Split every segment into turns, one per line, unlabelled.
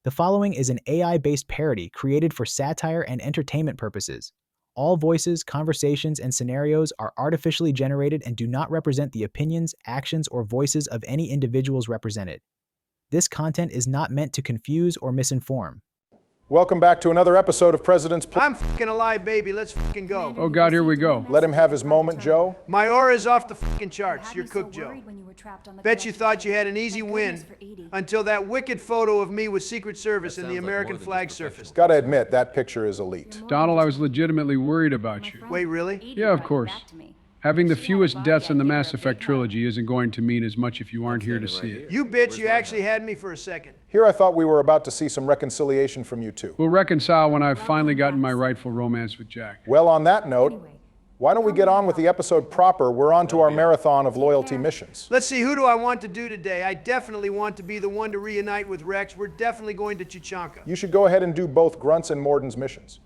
The following is an AI-based parody created for satire and entertainment purposes. All voices, conversations, and scenarios are artificially generated and do not represent the opinions, actions, or voices of any individuals represented. This content is not meant to confuse or misinform.
Welcome back to another episode of President's
I'm fucking alive, baby. Let's fucking go.
Oh God, here we go.
Let him have his moment, Joe.
My aura's off the fucking charts. You're cooked, Joe. Bet you thought you had an easy win until that wicked photo of me with Secret Service and the American flag surfaced.
Gotta admit, that picture is elite.
Donald, I was legitimately worried about you.
Wait, really?
Yeah, of course. Having the fewest deaths in the Mass Effect trilogy isn't going to mean as much if you aren't here to see it.
You bitch, you actually had me for a second.
Here I thought we were about to see some reconciliation from you two.
We'll reconcile when I've finally gotten my rightful romance with Jack.
Well, on that note, why don't we get on with the episode proper? We're on to our marathon of loyalty missions.
Let's see, who do I want to do today? I definitely want to be the one to reunite with Rex. We're definitely going to Chichanka.
You should go ahead and do both Grunt's and Mordin's missions.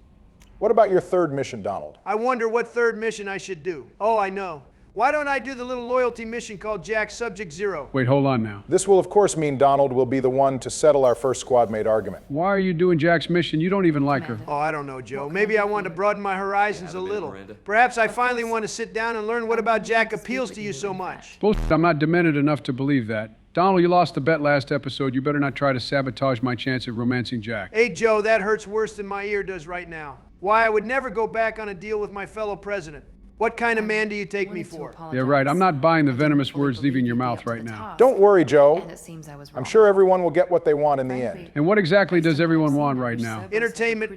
What about your third mission, Donald?
I wonder what third mission I should do. Oh, I know. Why don't I do the little loyalty mission called Jack Subject Zero?
Wait, hold on now.
This will, of course, mean Donald will be the one to settle our first squad mate argument.
Why are you doing Jack's mission? You don't even like her.
Oh, I don't know, Joe. Maybe I want to broaden my horizons a little. Perhaps I finally want to sit down and learn what about Jack appeals to you so much.
Bullshit, I'm not demented enough to believe that. Donald, you lost the bet last episode. You better not try to sabotage my chance of romancing Jack.
Hey, Joe, that hurts worse than my ear does right now. Why, I would never go back on a deal with my fellow president. What kind of man do you take me for?
Yeah, right. I'm not buying the venomous words leaving your mouth right now.
Don't worry, Joe. I'm sure everyone will get what they want in the end.
And what exactly does everyone want right now?
Entertainment.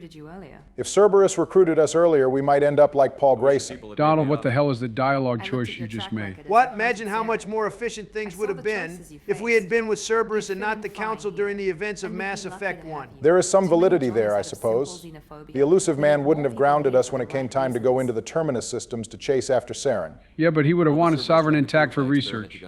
If Cerberus recruited us earlier, we might end up like Paul Grayson.
Donald, what the hell is the dialogue choice you just made?
What? Imagine how much more efficient things would have been if we had been with Cerberus and not the Council during the events of Mass Effect 1.
There is some validity there, I suppose. The elusive man wouldn't have grounded us when it came time to go into the Terminus systems to chase after Saren.
Yeah, but he would have wanted Sovereign intact for research.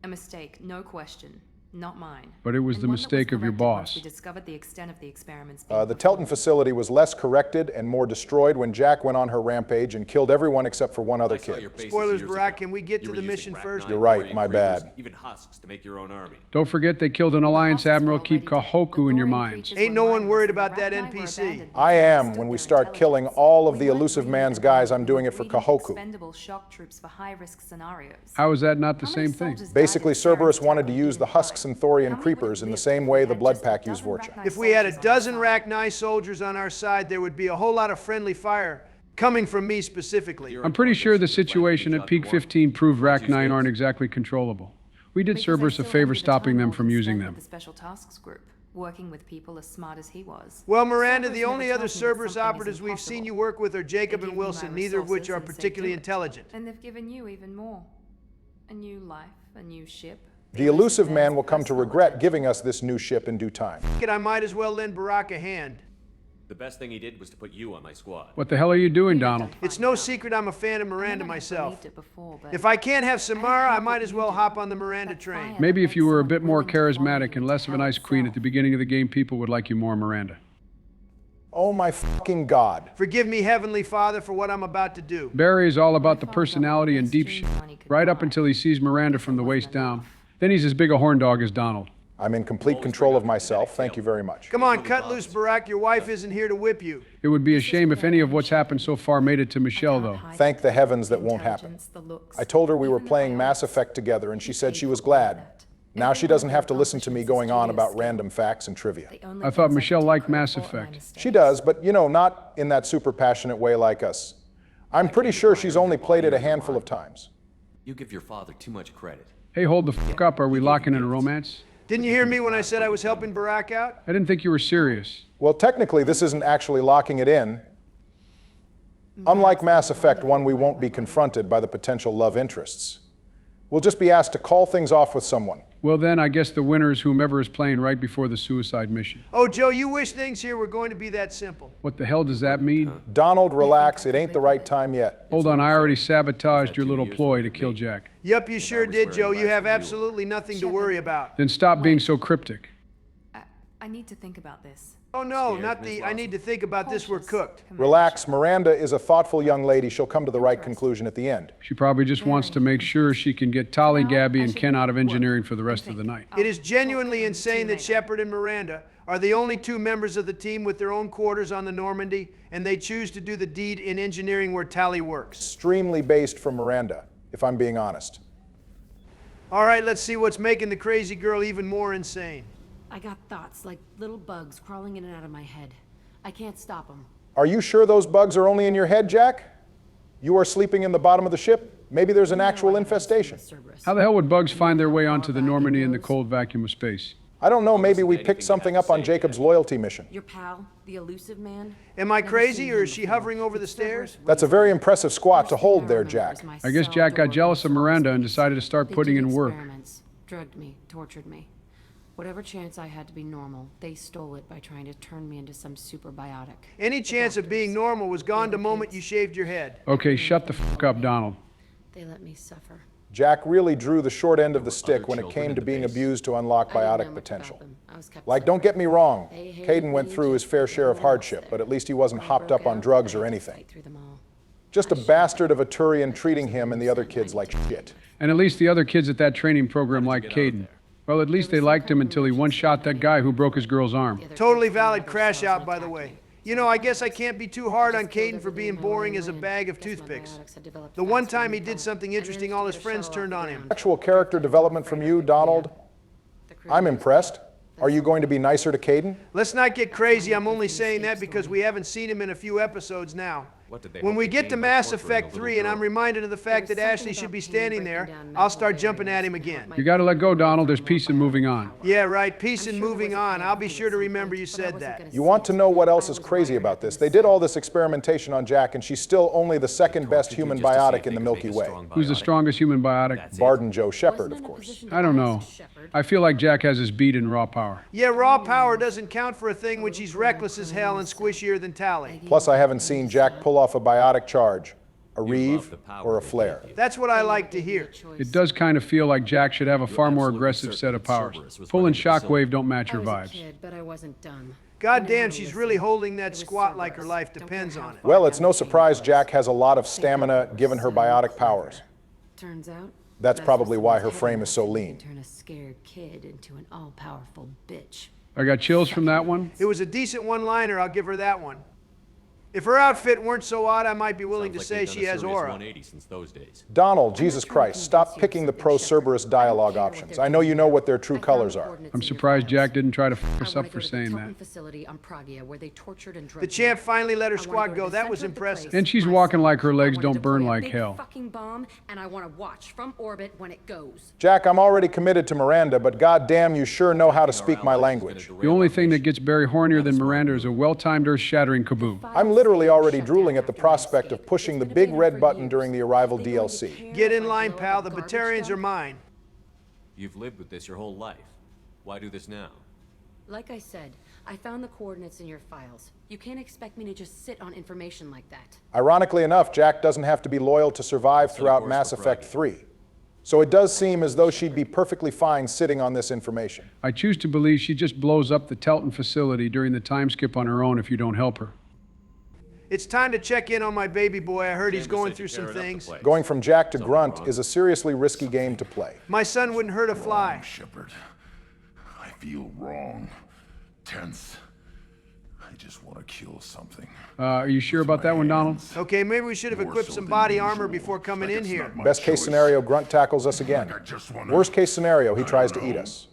A mistake, no question. Not mine.
But it was the mistake of your boss.
We discovered the extent of the experiments.
The Telton facility was less corrected and more destroyed when Jack went on her rampage and killed everyone except for one other kid.
Spoilers, Barack. Can we get to the mission first?
You're right, my bad.
Even husks to make your own army.
Don't forget they killed an Alliance Admiral. Keep Kahoku in your minds.
Ain't no one worried about that NPC.
I am when we start killing all of the elusive man's guys. I'm doing it for Kahoku.
Expendable shock troops for high-risk scenarios.
How is that not the same thing?
Basically, Cerberus wanted to use the husks and Thorian creepers in the same way the Blood Pack used Vorcha.
If we had a dozen Rachni soldiers on our side, there would be a whole lot of friendly fire coming from me specifically.
I'm pretty sure the situation at Peak 15 proved Rachni aren't exactly controllable. We did Cerberus a favor stopping them from using them.
The Special Tasks Group, working with people as smart as he was.
Well, Miranda, the only other Cerberus operatives we've seen you work with are Jacob and Wilson, neither of which are particularly intelligent.
And they've given you even more. A new life, a new ship.
The elusive man will come to regret giving us this new ship in due time.
I might as well lend Barack a hand.
The best thing he did was to put you on my squad.
What the hell are you doing, Donald?
It's no secret I'm a fan of Miranda myself. If I can't have Samara, I might as well hop on the Miranda train.
Maybe if you were a bit more charismatic and less of an ice queen at the beginning of the game, people would like you more, Miranda.
Oh my fucking God.
Forgive me, Heavenly Father, for what I'm about to do.
Barry is all about the personality and deep shit, right up until he sees Miranda from the waist down. Then he's as big a horn dog as Donald.
I'm in complete control of myself. Thank you very much.
Come on, cut loose, Barack. Your wife isn't here to whip you.
It would be a shame if any of what's happened so far made it to Michelle, though.
Thank the heavens that won't happen. I told her we were playing Mass Effect together, and she said she was glad. Now she doesn't have to listen to me going on about random facts and trivia.
I thought Michelle liked Mass Effect.
She does, but you know, not in that super passionate way like us. I'm pretty sure she's only played it a handful of times.
You give your father too much credit.
Hey, hold the fuck up. Are we locking in a romance?
Didn't you hear me when I said I was helping Barack out?
I didn't think you were serious.
Well, technically, this isn't actually locking it in. Unlike Mass Effect 1, we won't be confronted by the potential love interests. We'll just be asked to call things off with someone.
Well then, I guess the winner is whomever is playing right before the suicide mission.
Oh, Joe, you wish things here were going to be that simple.
What the hell does that mean?
Donald, relax. It ain't the right time yet.
Hold on, I already sabotaged your little ploy to kill Jack.
Yup, you sure did, Joe. You have absolutely nothing to worry about.
Then stop being so cryptic.
I need to think about this.
Oh no,
Scared,
not
Miss
the I
Lawson?
need to think about this, we're cooked.
Relax, Miranda is a thoughtful young lady. She'll come to the right conclusion at the end.
She probably just wants to make sure she can get Tolly, Gabby, and Ken out of engineering for the rest of the night.
It is genuinely insane that Shepard and Miranda are the only two members of the team with their own quarters on the Normandy, and they choose to do the deed in engineering where Tally works.
Extremely based from Miranda, if I'm being honest.
All right, let's see what's making the crazy girl even more insane.
I got thoughts like little bugs crawling in and out of my head. I can't stop them.
Are you sure those bugs are only in your head, Jack? You are sleeping in the bottom of the ship? Maybe there's an actual infestation.
How the hell would bugs find their way onto the Normandy in the cold vacuum of space?
I don't know, maybe we picked something up on Jacob's loyalty mission.
Your pal, the elusive man?
Am I crazy, or is she hovering over the stairs?
That's a very impressive squat to hold there, Jack.
I guess Jack got jealous of Miranda and decided to start putting in work.
Experiments, drugged me, tortured me. Whatever chance I had to be normal, they stole it by trying to turn me into some superbiotic.
Any chance of being normal was gone the moment you shaved your head.
Okay, shut the fuck up, Donald.
They let me suffer.
Jack really drew the short end of the stick when it came to being abused to unlock
I didn't know
biotic
much
potential.
about them. I was kept
Like, don't get me wrong,
They hated
Caden went
me
through his
just
fair
like
share of
everyone else
hardship,
there.
but at least he wasn't
When I
hopped
broke
up on
out,
drugs
I
or
had to
anything.
fight through them all.
Just a bastard of a Turian treating him and the other kids like shit.
And at least the other kids at that training program liked Caden. Well, at least they liked him until he one-shot that guy who broke his girl's arm.
Totally valid crash out, by the way. You know, I guess I can't be too hard on Caden for being boring as a bag of toothpicks. The one time he did something interesting, all his friends turned on him.
Actual character development from you, Donald. I'm impressed. Are you going to be nicer to Caden?
Let's not get crazy, I'm only saying that because we haven't seen him in a few episodes now.
What did they
When
hope
we
to
get
gain
to
by
Mass
torturing a
Effect
little
3 and I'm
girl?
reminded of the fact that Ashley should be standing there, I'll start jumping at him again.
You gotta let go, Donald. There's peace in moving on.
Yeah, right, peace and moving on. I'll be sure to remember you said that.
You want to know what else is crazy about this? They did all this experimentation on Jack, and she's still only the second best human
Just to see if
biotic
they
in the
could
Milky
make a
Way.
strong
Who's the
biotic.
strongest human biotic?
That's it.
Barden Joe Shepard, of course.
I don't know. I feel like Jack has his beat in raw power.
Yeah, raw power doesn't count for a thing when she's reckless as hell and squishier than Tally.
Plus, I haven't seen Jack pull off a biotic charge, a
love
Reeve,
the power
or a
they
flare.
give you.
That's what I like to hear.
It does kind of feel like Jack should have a far more
absolutely
aggressive set of
certain
powers.
Cerberus was
Pull and
running the facility.
Shockwave don't match
I
your
was a
vibes.
kid, but I wasn't dumb.
God
I know
damn,
how to
she's
listen.
really holding that
It was
squat like her
Cerberus.
life
Don't care
depends
how
on it.
far
Well,
down
it's no
the chain
surprise
it
Jack
was.
has a lot of
They
stamina
thought it
given
was
her
so
biotic
clever.
powers.
Turns out,
That's
that's
probably
what
why
someone's
her
head
frame is so
can
lean.
Turn a scared kid into an all-powerful bitch.
I got chills from that one.
It was a decent one-liner, I'll give her that one. If her outfit weren't so odd, I might be willing to
Sounds
say
like they've
she
done a
has
serious
aura.
180 since those days.
Donald, Jesus Christ, stop picking the pro-Cerberus dialogue options. I know you know what their true colors are.
I'm surprised Jack didn't try to f us up for saying that.
The champ finally let her squad go. That was impressive.
And she's walking like her legs don't burn like hell.
Fucking bomb, and I want to watch from orbit when it goes.
Jack, I'm already committed to Miranda, but goddamn, you sure know how to speak my language.
The only thing that gets Barry hornier than Miranda is a well-timed earth-shattering kaboom.
I'm literally already drooling at the prospect of pushing the big red button during the Arrival DLC.
Get in line, pal. The Batarians are mine.
You've lived with this your whole life. Why do this now?
Like I said, I found the coordinates in your files. You can't expect me to just sit on information like that.
Ironically enough, Jack doesn't have to be loyal to survive throughout Mass Effect 3. So it does seem as though she'd be perfectly fine sitting on this information.
I choose to believe she just blows up the Telton facility during the time skip on her own if you don't help her.
It's time to check in on my baby boy. I heard he's
Chambers
going
said
through
you
some
tearing up the
things.
place.
Going from Jack to
Something
Grunt
wrong?
is a seriously risky game to play.
My son wouldn't hurt a fly.
Shepard, I feel wrong, tense. I just want to kill something.
Are you sure about that one, Donald?
Okay, maybe we should have equipped some body armor before coming in here.
Best case scenario, Grunt tackles us again. Worst case scenario, he tries to eat us.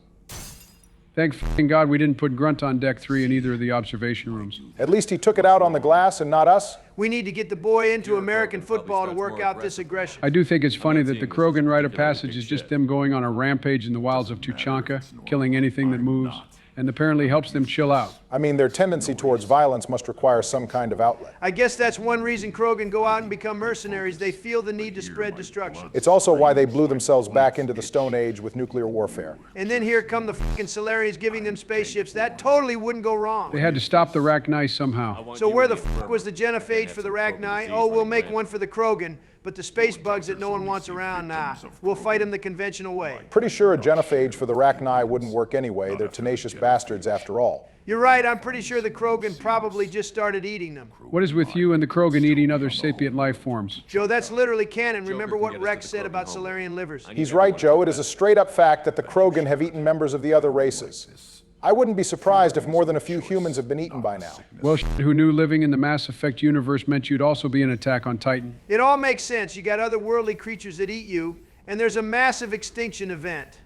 Thank f***ing God we didn't put Grunt on Deck 3 in either of the observation rooms.
At least he took it out on the glass and not us.
We need to get the boy into American football to work out this aggression.
I do think it's funny that the Krogan rite of passage is just them going on a rampage in the wilds of Tuchanka, killing anything that moves, and apparently helps them chill out.
I mean, their tendency towards violence must require some kind of outlet.
I guess that's one reason Krogan go out and become mercenaries. They feel the need to spread destruction.
It's also why they blew themselves back into the Stone Age with nuclear warfare.
And then here come the fucking Solarians giving them spaceships. That totally wouldn't go wrong.
They had to stop the Rachni somehow.
So where the fuck was the genophage for the Rachni? Oh, we'll make one for the Krogan. But the space bugs that no one wants around, nah. We'll fight them the conventional way.
Pretty sure a genophage for the Rachni wouldn't work anyway. They're tenacious bastards after all.
You're right, I'm pretty sure the Krogan probably just started eating them.
What is with you and the Krogan eating other sapient life forms?
Joe, that's literally canon. Remember what Rex said about Solarian livers?
He's right, Joe. It is a straight-up fact that the Krogan have eaten members of the other races. I wouldn't be surprised if more than a few humans have been eaten by now.
Well, who knew living in the Mass Effect universe meant you'd also be an attack on Titan?
It all makes sense. You got otherworldly creatures that eat you, and there's a massive extinction event.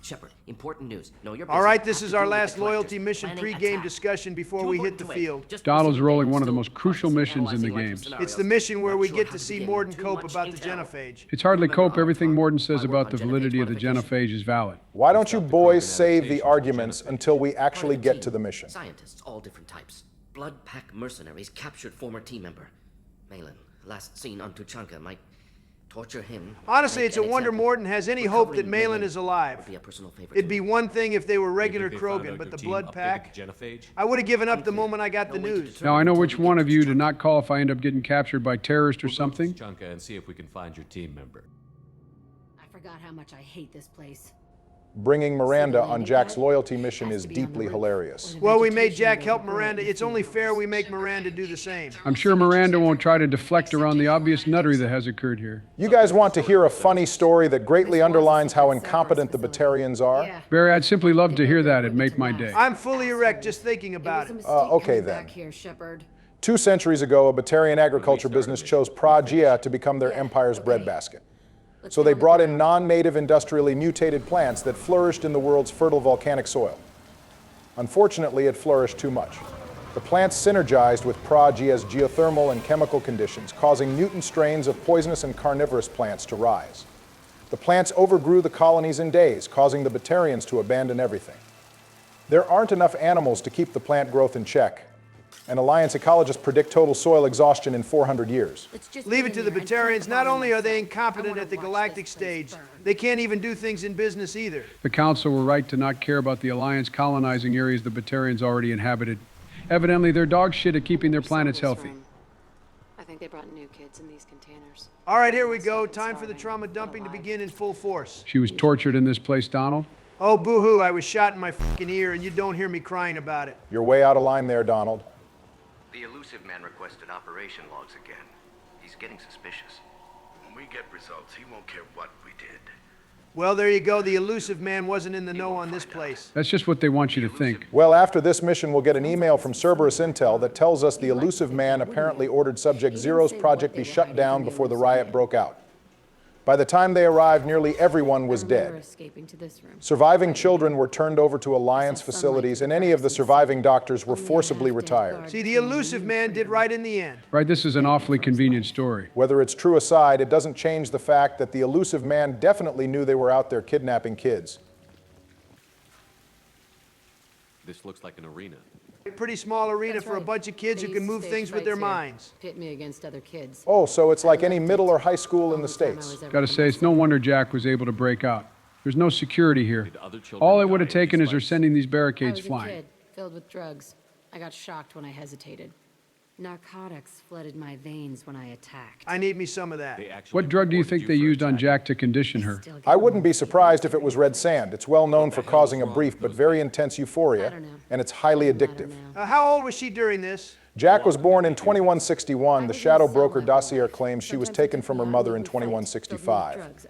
Shepard, important news. No, you're busy.
All right, this is our
Have to deal with
last
the
loyalty
collectors.
mission
Planning
pre-game
attack.
discussion before
Too
we hit
important
the
to
field.
wait. Just
Donald's
proceed.
rolling one of the
Still
most crucial missions in the
analyzing
games.
scenarios.
It's the mission where
Not
we
sure
get
how
to see
begin.
Mordin
Too
cope
much
about the
intel.
genophage.
It's hardly
Remember
cope. Everything
our
Mordin says
work
about
on
the
genophage
validity of the
modification.
genophage is valid.
Why don't you
Stop the
boys
Krogan
save the
adaptation
arguments
of genophage.
until we actually
Part of
get
team.
to the mission?
Scientists, all different types. Blood pack mercenaries captured former team member. Malin, last seen on Tuchanka, might torture him.
Honestly,
make
it's a
an
wonder
example.
Mordin has any hope that
Recovering
Malin is alive.
would be a personal favorite
It'd
to
be
me.
one thing if they were
You
regular
think they found
Krogan,
out
but
your
the
team
blood
updated
pack,
the genophage?
I would have given up the moment I got the
No way to
news.
determine
Now, I know
until
which
we
one
get
of
to
you to
Tuchanka.
not call if I end up getting captured by terrorists or something.
Chunka and see if we can find your team member.
I forgot how much I hate this place.
Bringing Miranda on Jack's loyalty mission is deeply hilarious.
Well, we made Jack help Miranda. It's only fair we make Miranda do the same.
I'm sure Miranda won't try to deflect around the obvious nuttery that has occurred here.
You guys want to hear a funny story that greatly underlines how incompetent the Batarians are?
Yeah.
Barry, I'd simply love to hear that. It'd make my day.
I'm fully erect just thinking
It
about
was a
it.
mistake
okay
coming
then.
back here, Shepard.
2 centuries ago, a Batarian agriculture business chose Pragia to become their empire's breadbasket. So they brought in non-native industrially mutated plants that flourished in the world's fertile volcanic soil. Unfortunately, it flourished too much. The plants synergized with Pragia's geothermal and chemical conditions, causing mutant strains of poisonous and carnivorous plants to rise. The plants overgrew the colonies in days, causing the Batarians to abandon everything. There aren't enough animals to keep the plant growth in check, and Alliance ecologists predict total soil exhaustion in 400 years.
Leave it to the Batarians. Not only are they incompetent at the galactic stage, they can't even do things in business either.
The Council were right to not care about the Alliance colonizing areas the Batarians already inhabited. Evidently, they're dog shit at keeping their planets healthy.
I think they brought new kids in these containers.
All right, here we go. Time for the trauma dumping to begin in full force.
She was tortured in this place, Donald?
Oh, boo-hoo, I was shot in my fucking ear, and you don't hear me crying about it.
You're way out of line there, Donald.
The elusive man requested operation logs again. He's getting suspicious.
When we get results, he won't care what we did.
Well, there you go. The elusive man wasn't in the know on this place.
That's just what they want you to think.
Well, after this mission, we'll get an email from Cerberus Intel that tells us the elusive man apparently ordered Subject Zero's project be shut down before the riot broke out. By the time they arrived, nearly everyone was dead.
Escaping to this room.
Surviving children were turned over to Alliance facilities, and any of the surviving doctors were forcibly retired.
See, the elusive man did right in the end.
Right, this is an awfully convenient story.
Whether it's true aside, it doesn't change the fact that the elusive man definitely knew they were out there kidnapping kids.
This looks like an arena.
A pretty small arena for a bunch of kids who can move things with their minds.
Pit me against other kids.
Oh, so it's like any middle or high school in the States.
Gotta say, it's no wonder Jack was able to break out. There's no security here. All it would have taken is her sending these
I
barricades
was a
flying.
kid, filled with drugs. I got shocked when I hesitated. Narcotics flooded my veins when I attacked.
I need me some of that.
What drug do you think they used on Jack to condition her?
I wouldn't be surprised if it was red sand. It's well known for causing a brief but very intense euphoria, and it's highly addictive.
How old was she during this?
Jack was born in 2161. The shadow broker dossier claims she was taken from her mother in 2165.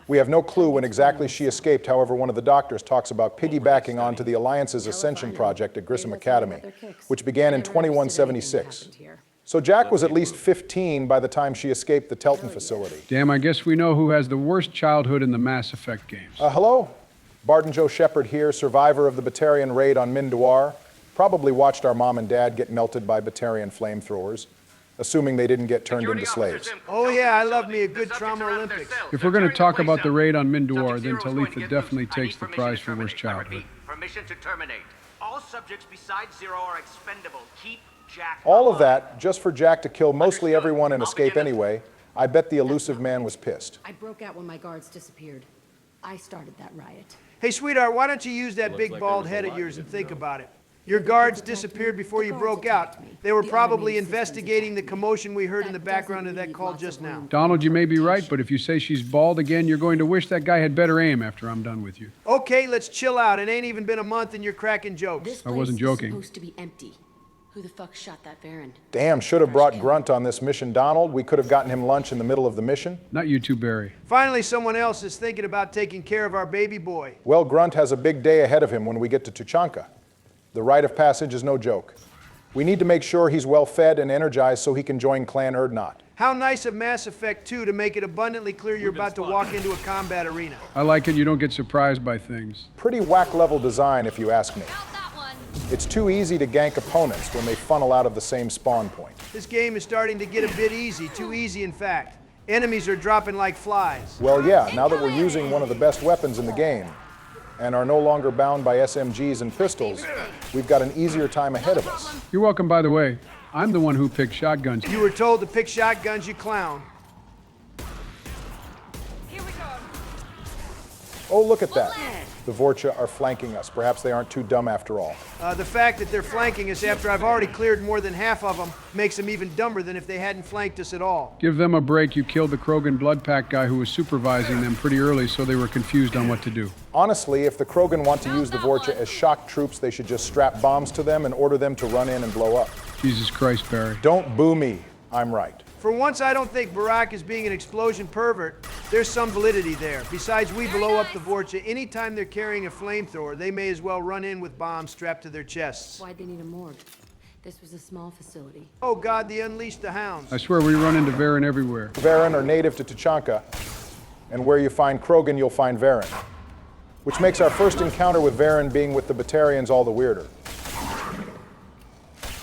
We have no clue when exactly she escaped. However, one of the doctors talks about piggybacking onto the Alliance's Ascension project at Grissom Academy, which began in 2176. So Jack was at least 15 by the time she escaped the Telton facility.
Damn, I guess we know who has the worst childhood in the Mass Effect games.
Hello? Barton Joe Shepard here, survivor of the Batarian raid on Mindoir. Probably watched our mom and dad get melted by Batarian flamethrowers, assuming they didn't get turned into slaves.
Oh yeah, I love me a good trauma Olympics.
If we're going to talk about the raid on Mindoir, then Talitha definitely takes the prize for worst childhood.
Permission to terminate. All subjects besides Zero are expendable. Keep Jack
All of that just for Jack to kill mostly everyone and escape anyway. I bet the elusive man was pissed.
I broke out when my guards disappeared. I started that riot.
Hey, sweetheart, why don't you use that big bald head of yours and think about it? Your guards disappeared before you broke out. They were probably investigating the commotion we heard in the background of that call just now.
Donald, you may be right, but if you say she's bald again, you're going to wish that guy had better aim after I'm done with you.
Okay, let's chill out. It ain't even been a month and you're cracking jokes.
I wasn't joking.
This place is supposed to be empty. Who the fuck shot that Baron?
Damn, should have brought Grunt on this mission, Donald. We could have gotten him lunch in the middle of the mission.
Not you two, Barry.
Finally, someone else is thinking about taking care of our baby boy.
Well, Grunt has a big day ahead of him when we get to Tuchanka. The rite of passage is no joke. We need to make sure he's well fed and energized so he can join Clan Erdnot.
How nice of Mass Effect 2 to make it abundantly clear you're about to walk into a combat arena.
I like it you don't get surprised by things.
Pretty whack-level design, if you ask me. It's too easy to gank opponents when they funnel out of the same spawn point.
This game is starting to get a bit easy, too easy in fact. Enemies are dropping like flies.
Well, yeah, now that we're using one of the best weapons in the game and are no longer bound by SMGs and pistols, we've got an easier time ahead of us.
You're welcome, by the way. I'm the one who picked shotguns.
You were told to pick shotguns, you clown.
Oh, look at that. The Vorcha are flanking us. Perhaps they aren't too dumb after all.
The fact that they're flanking us after I've already cleared more than half of them makes them even dumber than if they hadn't flanked us at all.
Give them a break. You killed the Krogan blood pack guy who was supervising them pretty early, so they were confused on what to do.
Honestly, if the Krogan want to use the Vorcha as shock troops, they should just strap bombs to them and order them to run in and blow up.
Jesus Christ, Barry.
Don't boo me. I'm right.
For once, I don't think Barack is being an explosion pervert. There's some validity there. Besides, we blow up the Vorcha. Anytime they're carrying a flamethrower, they may as well run in with bombs strapped to their chests.
Why'd they need a morgue? This was a small facility.
Oh God, they unleashed the hounds.
I swear we run into Varen everywhere.
Varen are native to Tuchanka, and where you find Krogan, you'll find Varen. Which makes our first encounter with Varen being with the Batarians all the weirder.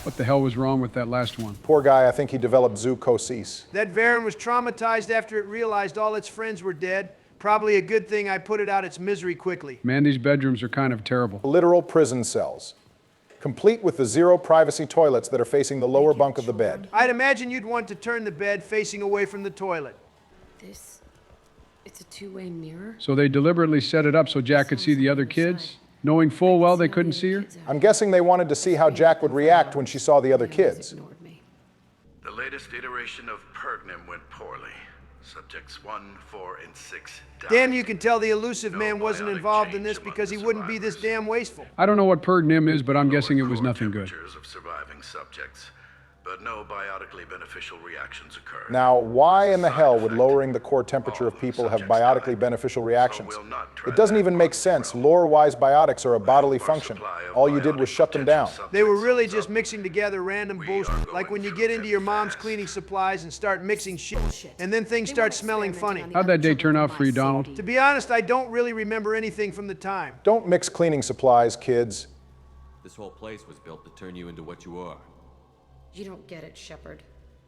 What the hell was wrong with that last one?
Poor guy, I think he developed zoochosis.
That Varen was traumatized after it realized all its friends were dead. Probably a good thing I put it out its misery quickly.
Man, these bedrooms are kind of terrible.
Literal prison cells. Complete with the zero privacy toilets that are facing the lower bunk of the bed.
I'd imagine you'd want to turn the bed facing away from the toilet.
It's a two-way mirror?
So they deliberately set it up so Jack could see the other kids, knowing full well they couldn't see her?
I'm guessing they wanted to see how Jack would react when she saw the other kids.
The latest iteration of Pergnim went poorly. Subjects 1, 4, and 6 died.
Damn, you can tell the elusive man wasn't involved in this because he wouldn't be this damn wasteful.
I don't know what Pergnim is, but I'm guessing it was nothing good.
Of surviving subjects, but no biotically beneficial reactions occurred.
Now, why in the hell would lowering the core temperature of people have biotically beneficial reactions? It doesn't even make sense. Lore-wise, biotics are a bodily function. All you did was shut them down.
They were really just mixing together random bullshit, like when you get into your mom's cleaning supplies and start mixing shit, and then things start smelling funny.
How'd that day turn out for you, Donald?
To be honest, I don't really remember anything from the time.
Don't mix cleaning supplies, kids.
This whole place was built to turn you into what you are.
You don't get it, Shepard.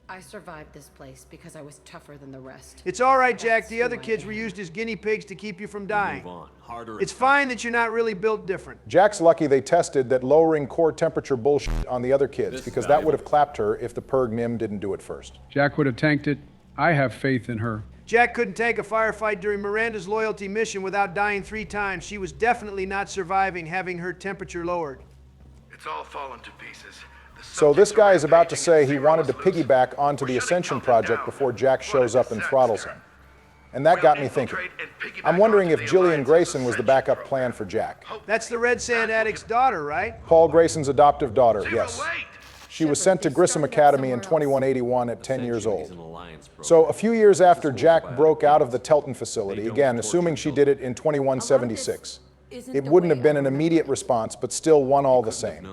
I survived this place because I was tougher than the rest.
It's all right, Jack. The other kids were used as guinea pigs to keep you from dying.
Move on. Harder.
It's fine that you're not really built different.
Jack's lucky they tested that lowering core temperature bullshit on the other kids, because that would have clapped her if the Pergnim didn't do it first.
Jack would have tanked it. I have faith in her.
Jack couldn't tank a firefight during Miranda's loyalty mission without dying 3 times. She was definitely not surviving having her temperature lowered.
It's all fallen to pieces.
So this guy is about to say he wanted to piggyback onto the Ascension Project before Jack shows up and throttles him. And that got me thinking. I'm wondering if Jillian Grayson was the backup plan for Jack.
That's the Red Sand Addict's daughter, right?
Paul Grayson's adoptive daughter, yes. She was sent to Grissom Academy in 2181 at 10 years old. So a few years after Jack broke out of the Telton facility, again, assuming she did it in 2176, it wouldn't have been an immediate response, but still one all the same.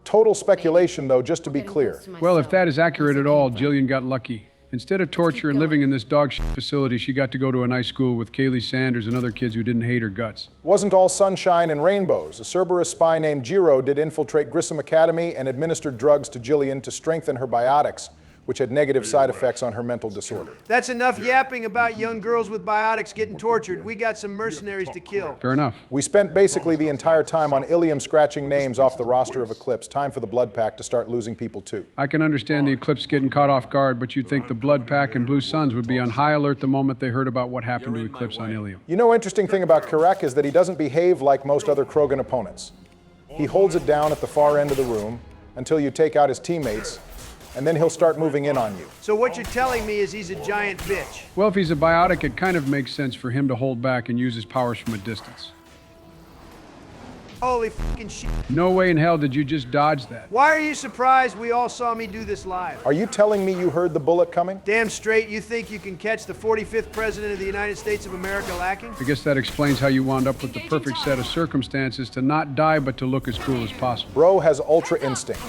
Total speculation, though, just to be clear.
Well, if that is accurate at all, Jillian got lucky. Instead of torture and living in this dog shit facility, she got to go to a nice school with Kaylee Sanders and other kids who didn't hate her guts.
Wasn't all sunshine and rainbows. A Cerberus spy named Jiro did infiltrate Grissom Academy and administered drugs to Jillian to strengthen her biotics, which had negative side effects on her mental disorder.
That's enough yapping about young girls with biotics getting tortured. We got some mercenaries to kill.
Fair enough.
We spent basically the entire time on Ilium scratching names off the roster of Eclipse. Time for the Blood Pack to start losing people too.
I can understand the Eclipse getting caught off guard, but you'd think the Blood Pack and Blue Suns would be on high alert the moment they heard about what happened to Eclipse on Ilium.
You know, interesting thing about Karak is that he doesn't behave like most other Krogan opponents. He holds it down at the far end of the room until you take out his teammates, and then he'll start moving in on you.
So what you're telling me is he's a giant bitch.
Well, if he's a biotic, it kind of makes sense for him to hold back and use his powers from a distance.
Holy fucking shit.
No way in hell did you just dodge that.
Why are you surprised we all saw me do this live?
Are you telling me you heard the bullet coming?
Damn straight you think you can catch the 45th President of the United States of America lacking?
I guess that explains how you wound up with the perfect set of circumstances to not die but to look as cool as possible.
Bro has ultra instinct.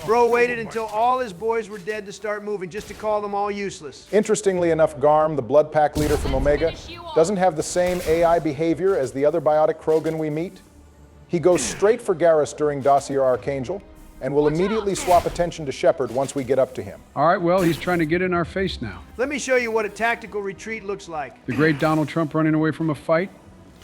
Bro waited until all his boys were dead to start moving, just to call them all useless.
Interestingly enough, Garm, the blood pack leader from Omega, doesn't have the same AI behavior as the other biotic Krogan we meet. He goes straight for Garrus during Dossier Archangel, and will immediately swap attention to Shepard once we get up to him.
All right, well, he's trying to get in our face now.
Let me show you what a tactical retreat looks like.
The great Donald Trump running away from a fight?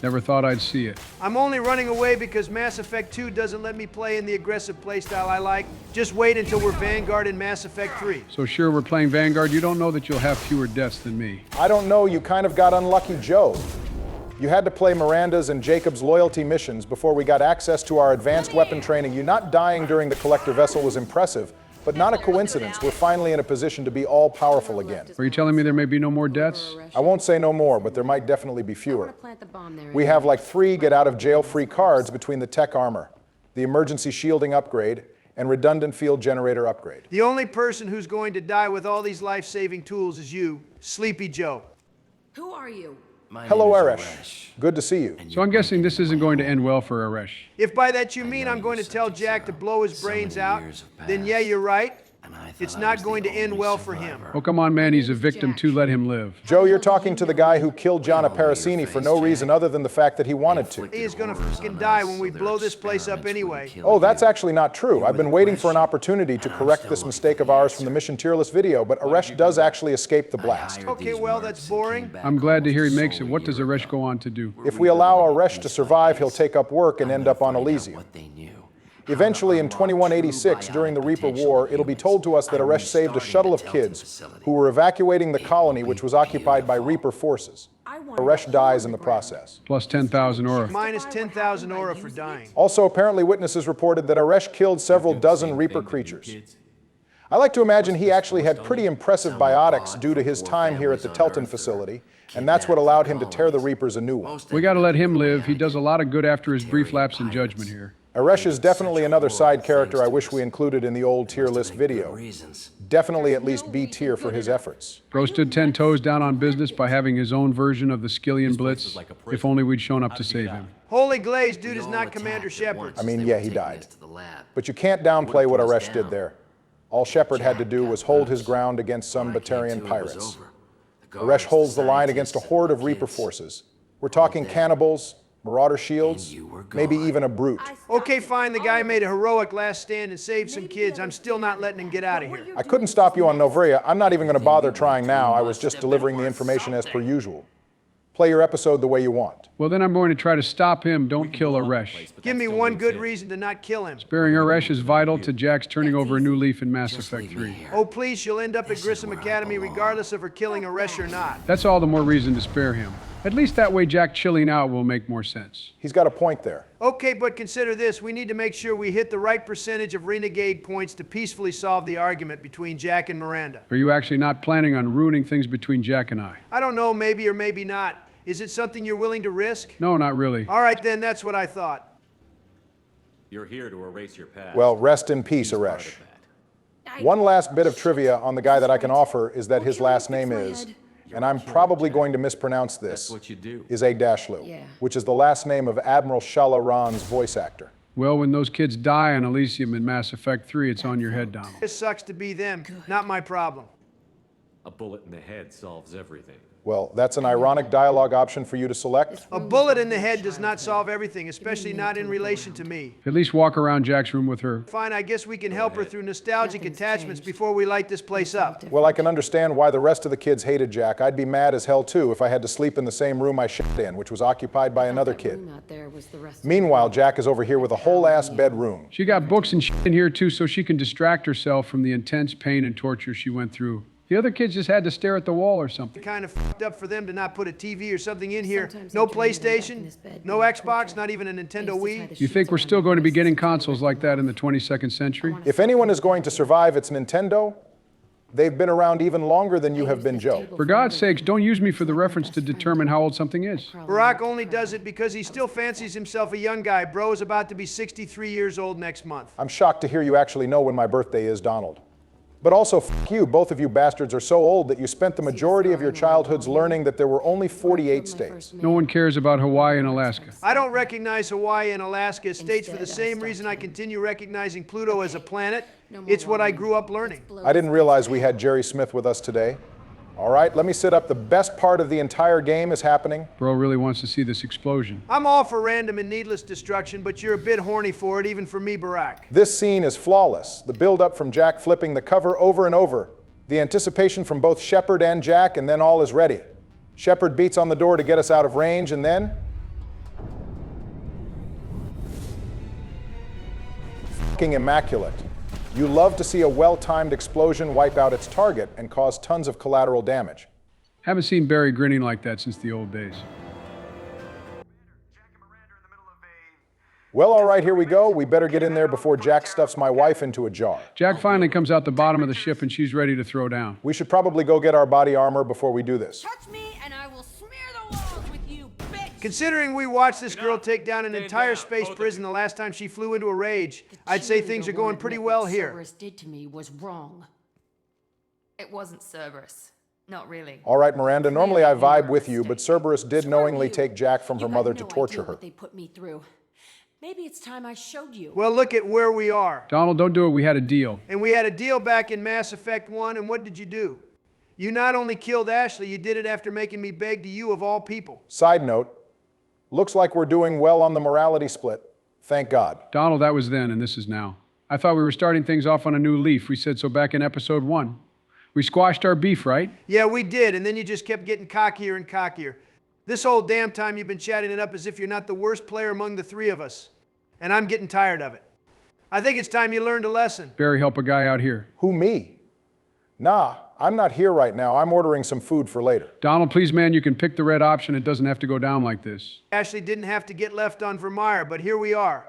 Never thought I'd see it.
I'm only running away because Mass Effect 2 doesn't let me play in the aggressive playstyle I like. Just wait until we're Vanguard in Mass Effect 3.
So sure, we're playing Vanguard. You don't know that you'll have fewer deaths than me.
I don't know, you kind of got unlucky, Joe. You had to play Miranda's and Jacob's loyalty missions before we got access to our advanced weapon training. You not dying during the Collector vessel was impressive, but not a coincidence. We're finally in a position to be all-powerful again.
Are you telling me there may be no more deaths?
I won't say no more, but there might definitely be fewer. We have like 3 get-out-of-jail-free cards between the tech armor, the emergency shielding upgrade, and redundant field generator upgrade.
The only person who's going to die with all these life-saving tools is you, Sleepy Joe.
Who are you?
Hello, Aresh. Good to see you.
So I'm guessing this isn't going to end well for Aresh.
If by that you mean I'm going to tell Jack to blow his brains out, then yeah, you're right. It's not going to end well for him.
Oh, come on, man. He's a victim, too. Let him live.
Joe, you're talking to the guy who killed Gianna Parasini for no reason other than the fact that he wanted to.
He is gonna fucking die when we blow this place up anyway.
Oh, that's actually not true. I've been waiting for an opportunity to correct this mistake of ours from the mission tier list video, but Aresh does actually escape the blast.
Okay, well, that's boring.
I'm glad to hear he makes it. What does Aresh go on to do?
If we allow Aresh to survive, he'll take up work and end up on Elysium. Eventually, in 2186, during the Reaper War, it'll be told to us that Aresh saved a shuttle of kids who were evacuating the colony, which was occupied by Reaper forces. Aresh dies in the process.
Plus 10,000 aura.
Minus 10,000 aura for dying.
Also, apparently witnesses reported that Aresh killed several dozen Reaper creatures. I like to imagine he actually had pretty impressive biotics due to his time here at the Telton facility, and that's what allowed him to tear the Reapers a new one.
We gotta let him live. He does a lot of good after his brief lapse in judgment here.
Aresh is definitely another side character I wish we included in the old tier list video. Definitely at least B tier for his efforts.
Bro stood 10 toes down on business by having his own version of the Skillian Blitz. If only we'd shown up to save him.
Holy Glaze, dude is not Commander Shepard.
I mean, yeah, he died. But you can't downplay what Aresh did there. All Shepard had to do was hold his ground against some Batarian pirates. Aresh holds the line against a horde of Reaper forces. We're talking cannibals, Marauder shields, maybe even a brute.
Okay, fine, the guy made a heroic last stand and saved some kids. I'm still not letting him get out of here.
I couldn't stop you on Novria. I'm not even going to bother trying now. I was just delivering the information as per usual. Play your episode the way you want.
Well, then I'm going to try to stop him. Don't kill Aresh.
Give me one good reason to not kill him.
Sparing Aresh is vital to Jack's turning over a new leaf in Mass Effect 3.
Oh, please, she'll end up at Grissom Academy regardless of her killing Aresh or not.
That's all the more reason to spare him. At least that way Jack chilling out will make more sense.
He's got a point there.
Okay, but consider this. We need to make sure we hit the right percentage of renegade points to peacefully solve the argument between Jack and Miranda.
Are you actually not planning on ruining things between Jack and I?
I don't know, maybe or maybe not. Is it something you're willing to risk?
No, not really.
All right, then, that's what I thought.
You're here to erase your past.
Well, rest in peace, Aresh. One last bit of trivia on the guy that I can offer is that his last name is, and I'm probably going to mispronounce this, is Agdashlu, which is the last name of Admiral Shala Ran's voice actor.
Well, when those kids die on Elysium in Mass Effect 3, it's on your head, Donald.
It sucks to be them, not my problem.
A bullet in the head solves everything.
Well, that's an ironic dialogue option for you to select.
A bullet in the head does not solve everything, especially not in relation to me.
At least walk around Jack's room with her.
Fine, I guess we can help her through nostalgic attachments before we light this place up.
Well, I can understand why the rest of the kids hated Jack. I'd be mad as hell too if I had to sleep in the same room I shit in, which was occupied by another kid. Meanwhile, Jack is over here with a whole ass bedroom.
She got books and shit in here too so she can distract herself from the intense pain and torture she went through The other kids just had to stare at the wall or something.
Kind of fucked up for them to not put a TV or something in here.
Sometimes
No
I dream of him back in
PlayStation,
his bed
no
being
Xbox,
tortured.
not even a Nintendo Wii.
You think we're still going to be getting consoles like that in the 22nd century?
If anyone is going to survive, it's Nintendo. They've been around even longer than you have been, Joe.
For God's sakes, don't use me for the reference to determine how old something is.
Barack only does it because he still fancies himself a young guy. Bro is about to be 63 years old next month.
I'm shocked to hear you actually know when my birthday is, Donald. But also, f you, both of you bastards are so old that you spent the majority of your childhoods learning that there were only 48 states.
No one cares about Hawaii and Alaska.
I don't recognize Hawaii and Alaska as states for the same reason I continue recognizing Pluto as a planet. It's what I grew up learning.
I didn't realize we had Jerry Smith with us today. All right, let me sit up. The best part of the entire game is happening.
Bro really wants to see this explosion.
I'm all for random and needless destruction, but you're a bit horny for it, even for me, Barack.
This scene is flawless. The build-up from Jack flipping the cover over and over. The anticipation from both Shepard and Jack, and then all is ready. Shepard beats on the door to get us out of range, and then... Fucking immaculate. You love to see a well-timed explosion wipe out its target and cause tons of collateral damage.
Haven't seen Barry grinning like that since the old days.
Well, all right, here we go. We better get in there before Jack stuffs my wife into a jar.
Jack finally comes out the bottom of the ship and she's ready to throw down.
We should probably go get our body armor before we do this.
Touch me and I will smear the walls with you, bitch!
Considering we watched this girl take down an entire space prison the last time she flew into a rage, I'd say things are going pretty well here.
What Cerberus did to me was wrong.
It wasn't Cerberus. Not really.
All right, Miranda, normally I vibe with you, but Cerberus did knowingly take Jack from her mother to torture her.
What they put me through. Maybe it's time I showed you.
Well, look at where we are.
Donald, don't do it. We had a deal.
And we had a deal back in Mass Effect 1, and what did you do? You not only killed Ashley, you did it after making me beg to you of all people.
Side note, looks like we're doing well on the morality split. Thank God.
Donald, that was then and this is now. I thought we were starting things off on a new leaf. We said so back in episode 1. We squashed our beef, right?
Yeah, we did, and then you just kept getting cockier and cockier. This whole damn time you've been chatting it up as if you're not the worst player among the three of us. And I'm getting tired of it. I think it's time you learned a lesson.
Barry, help a guy out here.
Who, me? Nah, I'm not here right now. I'm ordering some food for later.
Donald, please, man, you can pick the red option. It doesn't have to go down like this.
Ashley didn't have to get left on Vermeer, but here we are.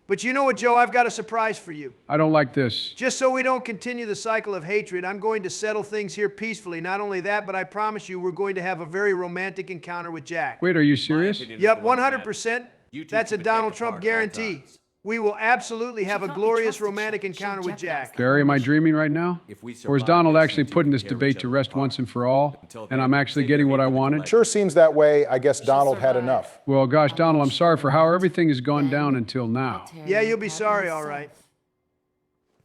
But you know what, Joe? I've got a surprise for you.
I don't like this.
Just so we don't continue the cycle of hatred, I'm going to settle things here peacefully. Not only that, but I promise you we're going to have a very romantic encounter with Jack.
Wait, are you serious?
Yep, 100%. That's a Donald Trump guarantee. We will absolutely have a glorious romantic encounter with Jack.
Barry, am I dreaming right now? Or is Donald actually putting this debate to rest once and for all, and I'm actually getting what I wanted?
Sure seems that way. I guess Donald had enough.
Well, gosh, Donald, I'm sorry for how everything has gone down until now.
Yeah, you'll be sorry, all right.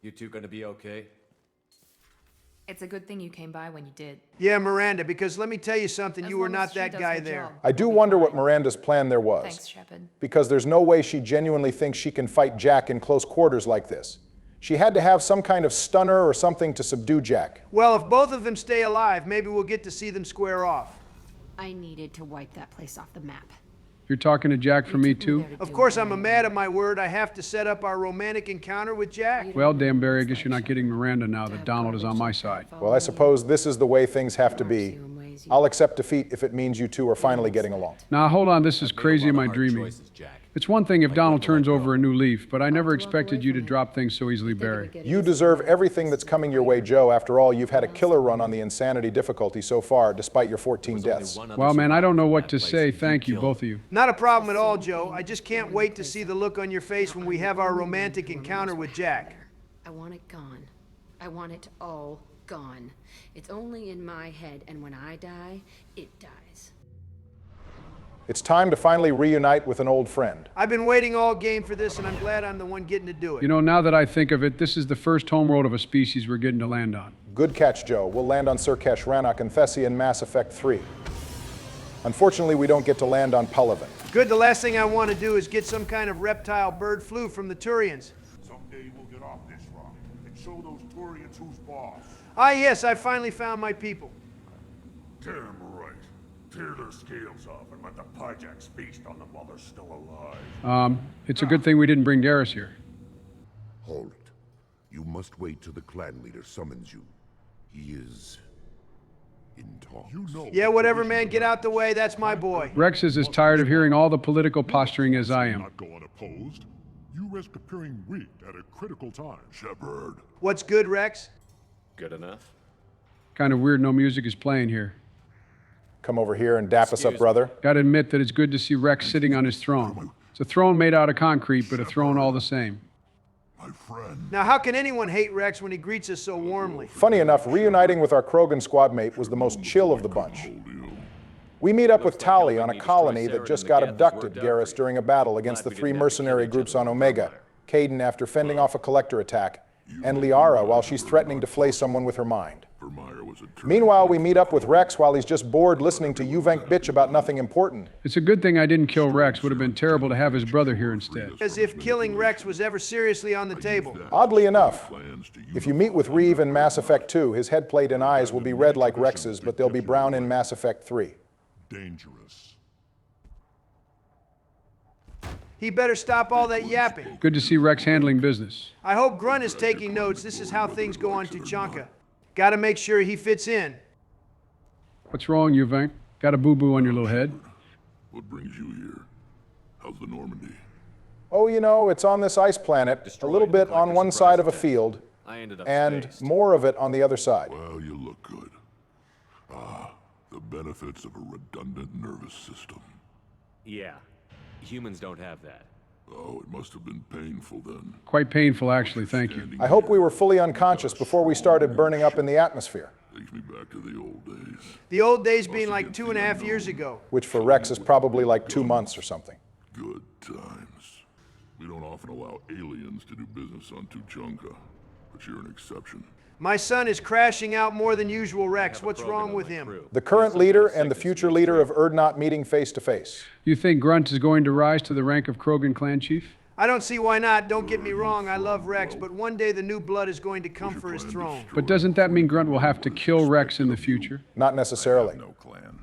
You two gonna be okay?
It's a good thing you came by when you did.
Yeah, Miranda, because let me tell you something, you were not that guy there.
I do wonder what Miranda's plan there was.
Thanks, Shepard.
Because there's no way she genuinely thinks she can fight Jack in close quarters like this. She had to have some kind of stunner or something to subdue Jack.
Well, if both of them stay alive, maybe we'll get to see them square off.
I needed to wipe that place off the map.
You're talking to Jack for me, too?
Of course, I'm a man of my word. I have to set up our romantic encounter with Jack.
Well, damn, Barry, I guess you're not getting Miranda now that Donald is on my side.
Well, I suppose this is the way things have to be. I'll accept defeat if it means you two are finally getting along.
Now, hold on, this is crazy. Am I dreaming? It's one thing if Donald turns over a new leaf, but I never expected you to drop things so easily, Barry.
You deserve everything that's coming your way, Joe. After all, you've had a killer run on the insanity difficulty so far, despite your 14 deaths.
Well, man, I don't know what to say. Thank you, both of you.
Not a problem at all, Joe. I just can't wait to see the look on your face when we have our romantic encounter with Jack.
I want it gone. I want it all gone. It's only in my head, and when I die, it dies.
It's time to finally reunite with an old friend.
I've been waiting all game for this, and I'm glad I'm the one getting to do it.
You know, now that I think of it, this is the first homeworld of a species we're getting to land on.
Good catch, Joe. We'll land on Surkesh, Rannoch, and Thessia in Mass Effect 3. Unfortunately, we don't get to land on Palaven.
Good, the last thing I want to do is get some kind of reptile bird flu from the Turians.
Someday we'll get off this rock and show those Turians who's boss.
Ah, yes, I finally found my people.
Damn right. Tear their scales off and let the Pyjaks feast on them while they're still alive.
It's a good thing we didn't bring Darius here.
Halt. You must wait till the clan leader summons you. He is
Yeah, whatever, man. Get out the way. That's my boy.
Rex is as tired of hearing all the political posturing as I am.
Not go unopposed. You risk appearing weak at a critical time. Shepard.
What's good, Rex?
Good enough.
Kind of weird no music is playing here.
Come over here and dap us up, brother.
Gotta admit that it's good to see Rex sitting on his throne. It's a throne made out of concrete, but a throne all the same.
My friend.
Now, how can anyone hate Rex when he greets us so warmly?
Funny enough, reuniting with our Krogan squad mate was the most chill of the bunch. We meet up with Tali on a colony that just got abducted, Garrus, during a battle against the 3 mercenary groups on Omega, Caden after fending off a collector attack, and Liara while she's threatening to flay someone with her mind. Meanwhile, we meet up with Rex while he's just bored listening to Uvenk bitch about nothing important.
It's a good thing I didn't kill Rex. Would have been terrible to have his brother here instead.
As if killing Rex was ever seriously on the table.
Oddly enough, if you meet with Reeve in Mass Effect 2, his head plate and eyes will be red like Rex's, but they'll be brown in Mass Effect 3.
Dangerous.
He better stop all that yapping.
Good to see Rex handling business.
I hope Grunt is taking notes. This is how things go on Tuchanka. Gotta make sure he fits in.
What's wrong, Uvenk? Got a boo-boo on your little head?
What brings you here? How's the Normandy?
Oh, you know, it's on this ice planet, a little bit on one side of a field, and more of it on the other side.
Well, you look good. Ah, the benefits of a redundant nervous system.
Yeah. Humans don't have that.
Oh, it must have been painful then.
Quite painful, actually, thank you.
I hope we were fully unconscious before we started burning up in the atmosphere.
Takes me back to the old days.
The old days being like 2.5 years ago.
Which for Rex is probably like 2 months or something.
Good times. We don't often allow aliens to do business on Tuchanka, but you're an exception.
My son is crashing out more than usual, Rex. What's wrong with him?
The current leader and the future leader of Urdnot meeting face to face.
You think Grunt is going to rise to the rank of Krogan clan chief?
I don't see why not. Don't get me wrong, I love Rex, but one day the new blood is going to come for his throne.
But doesn't that mean Grunt will have to kill Rex in the future?
Not necessarily.
No clan.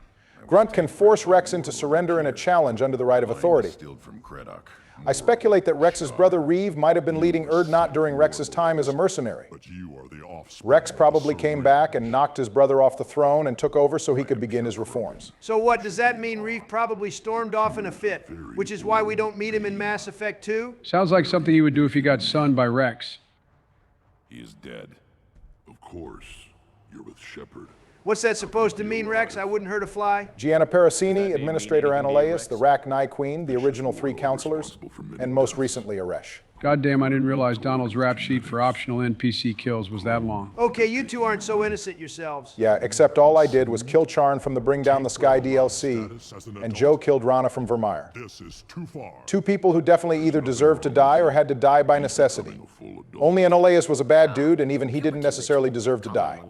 Grunt can force Rex into surrender in a challenge under the right of authority.
Stealed from Kredok.
I speculate that Rex's brother Reeve might have been leading Urdnot during Rex's time as a mercenary.
But you are the offspring.
Rex probably came back and knocked his brother off the throne and took over so he could begin his reforms.
So what, does that mean Reeve probably stormed off in a fit, which is why we don't meet him in Mass Effect 2?
Sounds like something he would do if he got sunned by Rex.
He is dead. Of course. You're with Shepard.
What's that supposed to mean, Rex? I wouldn't hurt a fly.
Gianna Parasini, Administrator Analeus, the Rack Nye Queen, the original 3 counselors, and most recently Aresh.
Goddamn, I didn't realize Donald's rap sheet for optional NPC kills was that long.
Okay, you two aren't so innocent yourselves.
Yeah, except all I did was kill Charn from the Bring Down the Sky DLC, and Joe killed Rana from Vermeer.
This is too far.
2 people who definitely either deserved to die or had to die by necessity. Only Analeus was a bad dude, and even he didn't necessarily deserve to die.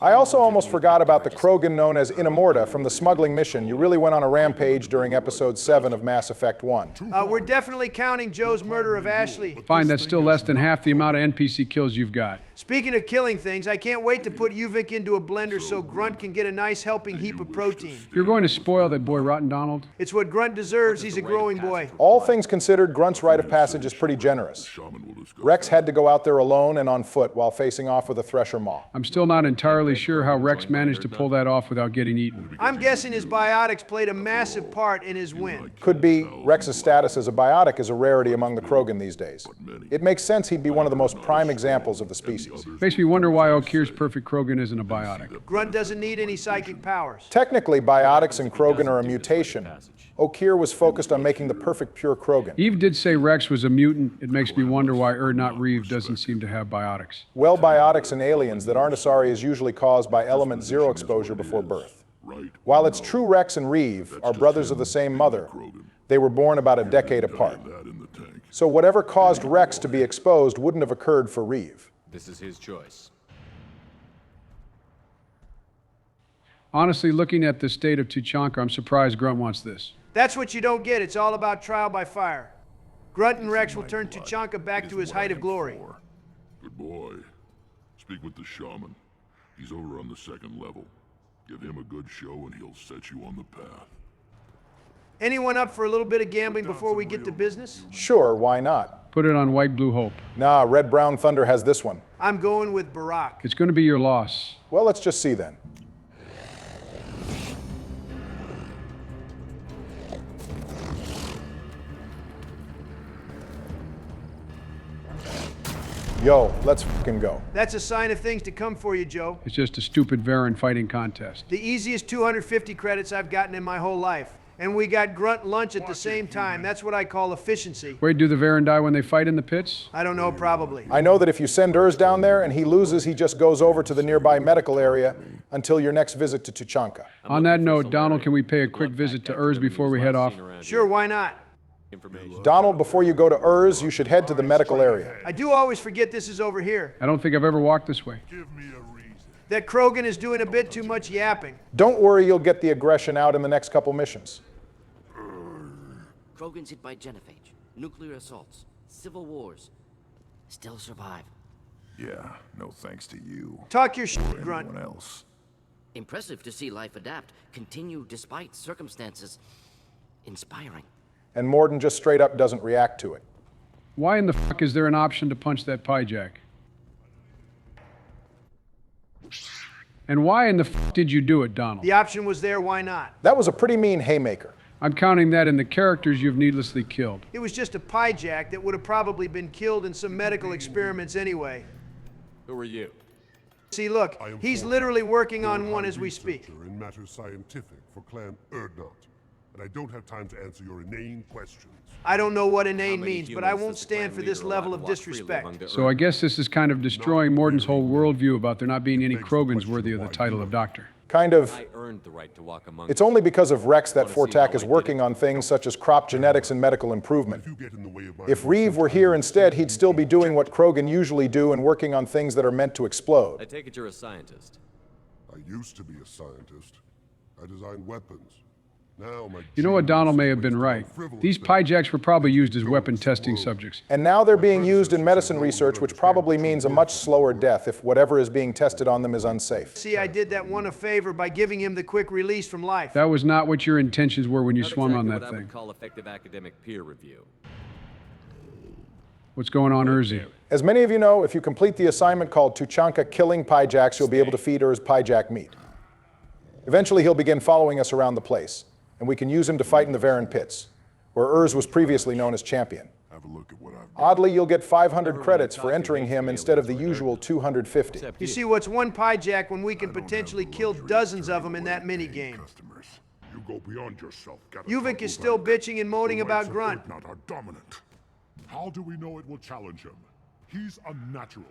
I also almost forgot about the Krogan known as Inamorta from the smuggling mission. You really went on a rampage during Episode 7 of Mass Effect 1.
We're definitely counting Joe's murder of Ashley.
Fine, that's still less than half the amount of NPC kills you've got.
Speaking of killing things, I can't wait to put Uvenk into a blender so Grunt can get a nice helping heap of protein.
You're going to spoil that boy Rotten Donald?
It's what Grunt deserves. He's a growing boy.
All things considered, Grunt's rite of passage is pretty generous. Rex had to go out there alone and on foot while facing off with a Thresher Maw.
I'm still not entirely sure how Rex managed to pull that off without getting eaten.
I'm guessing his biotics played a massive part in his win.
Could be Rex's status as a biotic is a rarity among the Krogan these days. It makes sense he'd be one of the most prime examples of the species.
Makes me wonder why Okir's perfect Krogan isn't a biotic.
Grunt doesn't need any psychic powers.
Technically, biotics and Krogan are a mutation. Okir was focused on making the perfect pure Krogan.
Eve did say Rex was a mutant. It makes me wonder why Urdnot Reeves doesn't seem to have biotics.
Well, biotics in aliens that aren't Asari is usually caused by element 0 exposure before birth. While it's true Rex and Reeve are brothers of the same mother, they were born about a decade apart. So whatever caused Rex to be exposed wouldn't have occurred for Reeve.
This is his choice.
Honestly, looking at the state of Tuchanka, I'm surprised Grunt wants this.
That's what you don't get. It's all about trial by fire. Grunt and Rex will turn Tuchanka back to his height of glory.
Good boy. Speak with the shaman. He's over on the 2nd level. Give him a good show and he'll set you on the path.
Anyone up for a little bit of gambling before we get to business?
Sure, why not?
Put it on White Blue Hope.
Nah, Red Brown Thunder has this one.
I'm going with Barack.
It's going to be your loss.
Well, let's just see then. Yo, let's fucking go.
That's a sign of things to come for you, Joe.
It's just a stupid Varen fighting contest.
The easiest 250 credits I've gotten in my whole life. And we got grunt lunch at the same time. That's what I call efficiency.
Wait, do the Varen die when they fight in the pits?
I don't know, probably.
I know that if you send Urs down there and he loses, he just goes over to the nearby medical area until your next visit to Tuchanka.
On that note, Donald, can we pay a quick visit to Urs before we head off?
Sure, why not?
Donald, before you go to Urs, you should head to the medical area.
I do always forget this is over here.
I don't think I've ever walked this way.
That Krogan is doing a bit too much yapping.
Don't worry, you'll get the aggression out in the next couple missions.
Krogan's hit by genophage, nuclear assaults, civil wars. Still survive.
Yeah, no thanks to you.
Talk your shit,
Or
Grunt.
anyone else.
Impressive to see life adapt, continue despite circumstances. Inspiring.
And Mordin just straight up doesn't react to it.
Why in the fuck is there an option to punch that pyjak? And why in the fuck did you do it, Donald?
The option was there, why not?
That was a pretty mean haymaker.
I'm counting that in the characters you've needlessly killed.
It was just a pyjak that would have probably been killed in some medical experiments anyway.
Who are you?
See, look, he's literally working on one as we speak.
In matters scientific for Clan Erdnot, and I don't have time to answer your inane questions.
I don't know what inane means, but I won't stand for this level of disrespect.
So I guess this is kind of destroying Mordin's whole worldview about there not being any Krogans worthy of the title of doctor.
Kind of.
I earned the right to walk among
It's only because of Rex that Fortak is working on things such as crop genetics and medical improvement. If Reeve were here instead, he'd still be doing what Krogan usually do and working on things that are meant to explode.
I take it you're a scientist.
I used to be a scientist. I designed weapons. Now my
You know what, Donald may have been right. These pyjaks were probably used as weapon testing subjects.
And now they're being used in medicine research, which probably means a much slower death if whatever is being tested on them is unsafe.
See, I did that one a favor by giving him the quick release from life.
That was not what your intentions were when you
Not
swung
exactly
on
what
that
I
thing.
would call effective academic peer review.
What's going on, Urzi?
As many of you know, if you complete the assignment called Tuchanka Killing Pyjaks, you'll be able to feed Urs pyjak meat. Eventually, he'll begin following us around the place, and we can use him to fight in the Varen pits, where Urs was previously known as champion.
Have a look at what I've done.
Oddly, you'll get 500 credits for entering him instead of the usual 250.
You see, what's one pyjak when we can potentially kill dozens of them in that minigame?
Customers, you go beyond yourself.
Uvink is still bitching and moaning about Grunt.
Not are dominant. How do we know it will challenge him? He's unnatural.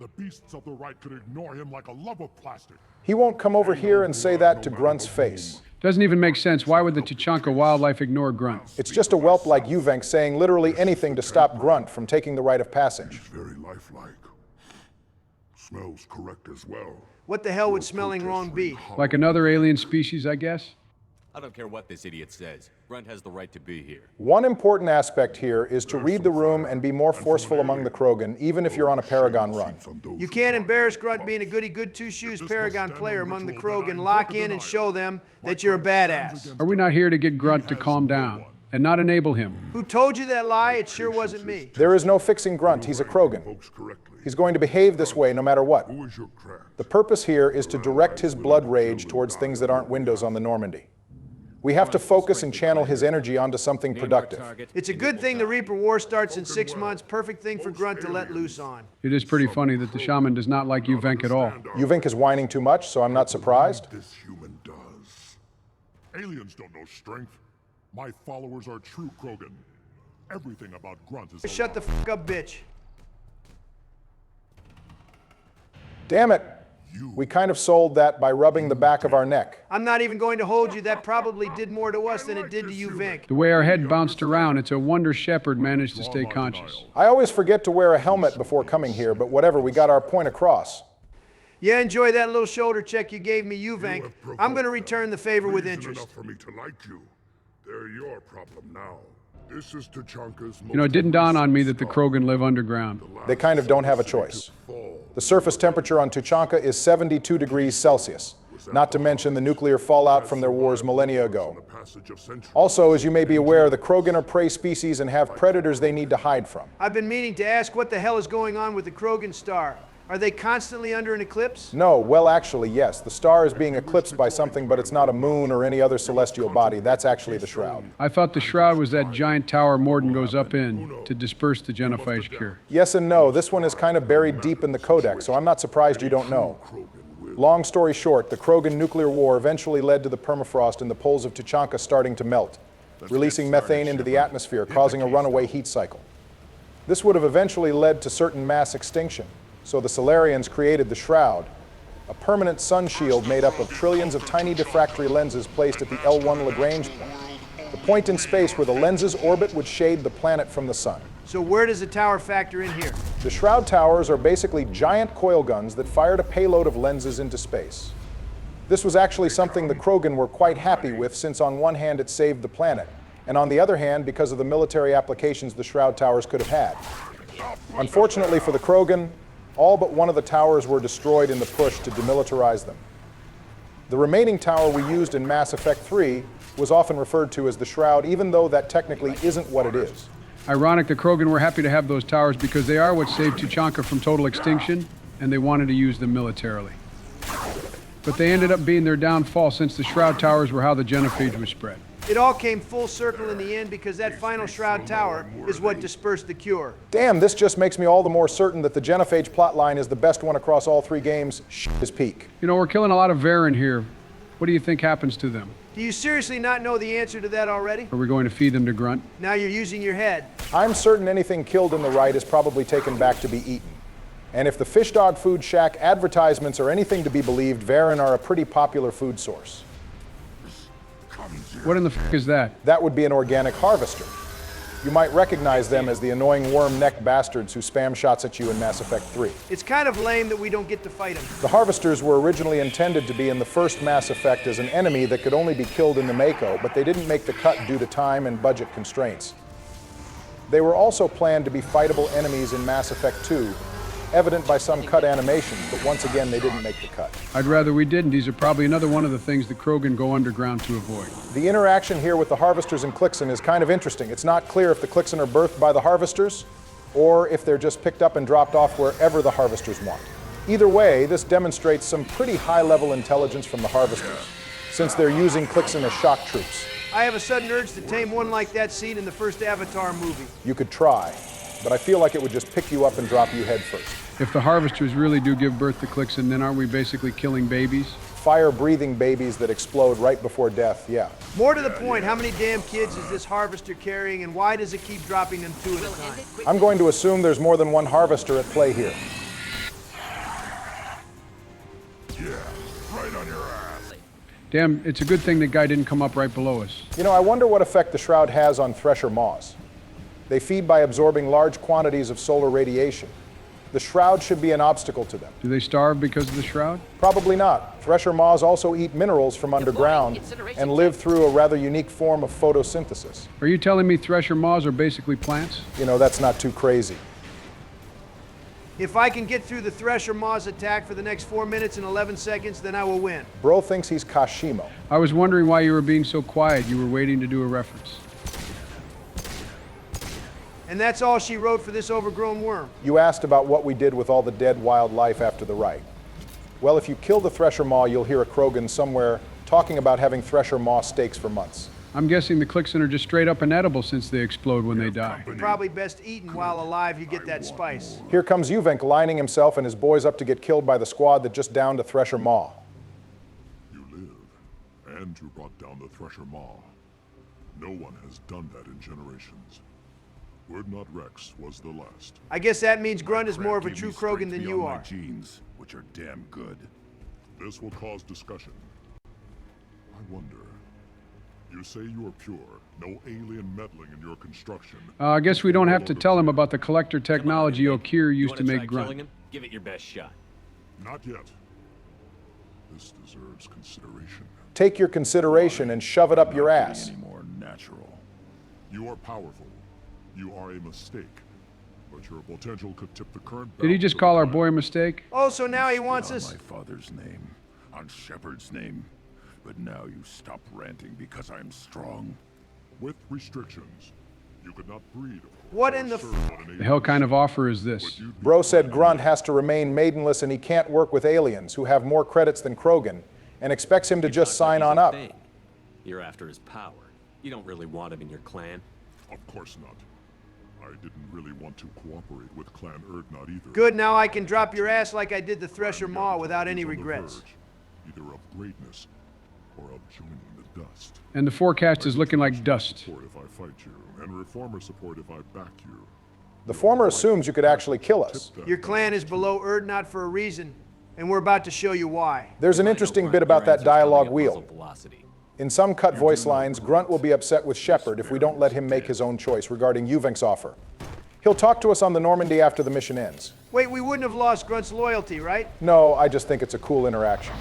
The beasts of the right could ignore him like a lump of plastic.
He won't come over here and say that to Grunt's face.
Doesn't even make sense. Why would the Tuchanka wildlife ignore Grunt?
It's just a whelp like Uvink saying literally anything to stop Grunt from taking the rite of passage.
He's very lifelike. Smells correct as well.
What the hell would smelling wrong be?
Like another alien species, I guess?
I don't care what this idiot says. Grunt has the right to be here.
One important aspect here is to read the room and be more forceful among the Krogan, even if you're on a Paragon run.
You can't embarrass Grunt being a goody good two-shoes Paragon player among the Krogan. Lock in and show them that you're a badass.
Are we not here to get Grunt to calm down and not enable him?
Who told you that lie? It sure wasn't me.
There is no fixing Grunt. He's a Krogan. He's going to behave this way no matter what. The purpose here is to direct his blood rage towards things that aren't windows on the Normandy. We have to focus and channel his energy onto something productive.
It's a good thing the Reaper War starts in 6 months. Perfect thing for Grunt to let loose on.
It is pretty funny that the shaman does not like Uvink at all.
Uvink is whining too much, so I'm not surprised.
This human does. Aliens don't know strength. My followers are true Krogan. Everything about Grunt is
Shut the fuck up, bitch.
Damn it. We kind of sold that by rubbing the back of our neck.
I'm not even going to hold you. That probably did more to us than it did to you, Vink.
The way our head bounced around, it's a wonder Shepard managed to stay conscious.
I always forget to wear a helmet before coming here, but whatever, we got our point across.
Yeah, enjoy that little shoulder check you gave me, Uvink. I'm going to return the favor with interest.
Enough for me to like you. They're your problem now. This is Tuchanka's
You know, it didn't dawn on me that the Krogan live underground.
They kind of don't have a choice. The surface temperature on Tuchanka is 72 degrees Celsius, not to mention the nuclear fallout from their wars millennia ago. Also, as you may be aware, the Krogan are prey species and have predators they need to hide from.
I've been meaning to ask what the hell is going on with the Krogan star. Are they constantly under an eclipse?
No, well actually, yes. The star is being eclipsed by something, but it's not a moon or any other celestial body. That's actually the Shroud.
I thought the Shroud was that giant tower Mordin goes up in to disperse the genophage cure.
Yes and no. This one is kind of buried deep in the Codex, so I'm not surprised you don't know. Long story short, the Krogan nuclear war eventually led to the permafrost in the poles of Tuchanka starting to melt, releasing methane into the atmosphere, causing a runaway heat cycle. This would have eventually led to certain mass extinction, so the Solarians created the Shroud, a permanent sun shield made up of trillions of tiny diffractory lenses placed at the L1 Lagrange point, the point in space where the lens's orbit would shade the planet from the sun.
So where does the tower factor in here?
The Shroud towers are basically giant coil guns that fired a payload of lenses into space. This was actually something the Krogan were quite happy with, since on one hand it saved the planet, and on the other hand because of the military applications the Shroud towers could have had. Unfortunately for the Krogan, all but one of the towers were destroyed in the push to demilitarize them. The remaining tower we used in Mass Effect 3 was often referred to as the Shroud, even though that technically isn't what it is.
Ironic the Krogan were happy to have those towers because they are what saved Tuchanka from total extinction, and they wanted to use them militarily. But they ended up being their downfall, since the Shroud towers were how the genophage was spread.
It all came full circle in the end because that final Shroud tower is what dispersed the cure.
Damn, this just makes me all the more certain that the genophage plotline is the best one across all three games. Shit is peak.
You know, we're killing a lot of Varen here. What do you think happens to them?
Do you seriously not know the answer to that already?
Are we going to feed them to Grunt?
Now you're using your head.
I'm certain anything killed in the right is probably taken back to be eaten. And if the Fish Dog Food Shack advertisements are anything to be believed, Varen are a pretty popular food source.
What in the f*** is that?
That would be an organic harvester. You might recognize them as the annoying worm-necked bastards who spam shots at you in Mass Effect 3.
It's kind of lame that we don't get to fight them.
The Harvesters were originally intended to be in the first Mass Effect as an enemy that could only be killed in the Mako, but they didn't make the cut due to time and budget constraints. They were also planned to be fightable enemies in Mass Effect 2, evident by some cut animations, but once again they didn't make the cut.
I'd rather we didn't. These are probably another one of the things the Krogan go underground to avoid.
The interaction here with the Harvesters and Clixon is kind of interesting. It's not clear if the Clixon are birthed by the Harvesters, or if they're just picked up and dropped off wherever the Harvesters want. Either way, this demonstrates some pretty high-level intelligence from the Harvesters, since they're using Clixon as shock troops.
I have a sudden urge to tame one like that seen in the first Avatar movie.
You could try, but I feel like it would just pick you up and drop you head first.
If the Harvesters really do give birth to Clixon, then aren't we basically killing babies?
Fire-breathing babies that explode right before death, yeah.
More to the point, how many damn kids is this Harvester carrying, and why does it keep dropping them two at a time?
I'm going to assume there's more than one Harvester at play here.
Yeah, right on your ass.
Damn, it's a good thing that guy didn't come up right below us.
You know, I wonder what effect the Shroud has on Thresher Maws. They feed by absorbing large quantities of solar radiation. The Shroud should be an obstacle to them.
Do they starve because of the Shroud?
Probably not. Thresher Maws also eat minerals from underground and live through a rather unique form of photosynthesis.
Are you telling me Thresher Maws are basically plants?
You know, that's not too crazy.
If I can get through the Thresher Maws attack for the next 4 minutes and 11 seconds, then I will win.
Bro thinks he's Kashimo.
I was wondering why you were being so quiet. You were waiting to do a reference.
And that's all she wrote for this overgrown worm.
You asked about what we did with all the dead wildlife after the rite. Well, if you kill the Thresher Maw, you'll hear a Krogan somewhere talking about having Thresher Maw steaks for months.
I'm guessing the Clixon are just straight up inedible since they explode when they die.
Probably best eaten while alive, you get that spice.
Here comes Uvenk lining himself and his boys up to get killed by the squad that just downed a Thresher Maw.
You live, and you brought down the Thresher Maw. No one has done that in generations. Word Not Rex was the last.
I guess that means Grunt is more of a true Krogan than you are.
Genes, which are damn good.
This will cause discussion. I wonder. You say you are pure, no alien meddling in your construction.
I guess we don't have to tell him about the collector technology Okir used to make Grunt.
Give it your best shot.
Not yet. This deserves consideration.
Take your consideration and shove it up your ass.
Any more natural.
You are powerful. You are a mistake, but your potential could tip the current.
Did he just call our boy a mistake?
Oh, so now he wants
On
us.
my father's name, on Shepard's name, but now you stop ranting because I'm strong.
With restrictions. You could not breed, of course.
What in the
The hell kind of offer is this?
Bro said Grunt has to remain maidenless and he can't work with aliens who have more credits than Krogan, and expects him to just sign on up.
You're after his power. You don't really want him in your clan.
Of course not. I didn't really want to cooperate with Clan Urdnot either.
Good, now I can drop your ass like I did the Thresher Maw without any regrets.
Either of greatness or of joining the dust.
And the forecast is looking like dust.
Support if I fight you, and Reformer support if I back you.
The former assumes you could actually kill us.
Your clan is below Urdnot for a reason, and we're about to show you why.
There's an interesting bit about that dialogue wheel. In some cut voice lines, Grunt will be upset with Shepard if we don't let him make his own choice regarding Uvenk's offer. He'll talk to us on the Normandy after the mission ends.
Wait, we wouldn't have lost Grunt's loyalty, right?
No, I just think it's a cool interaction.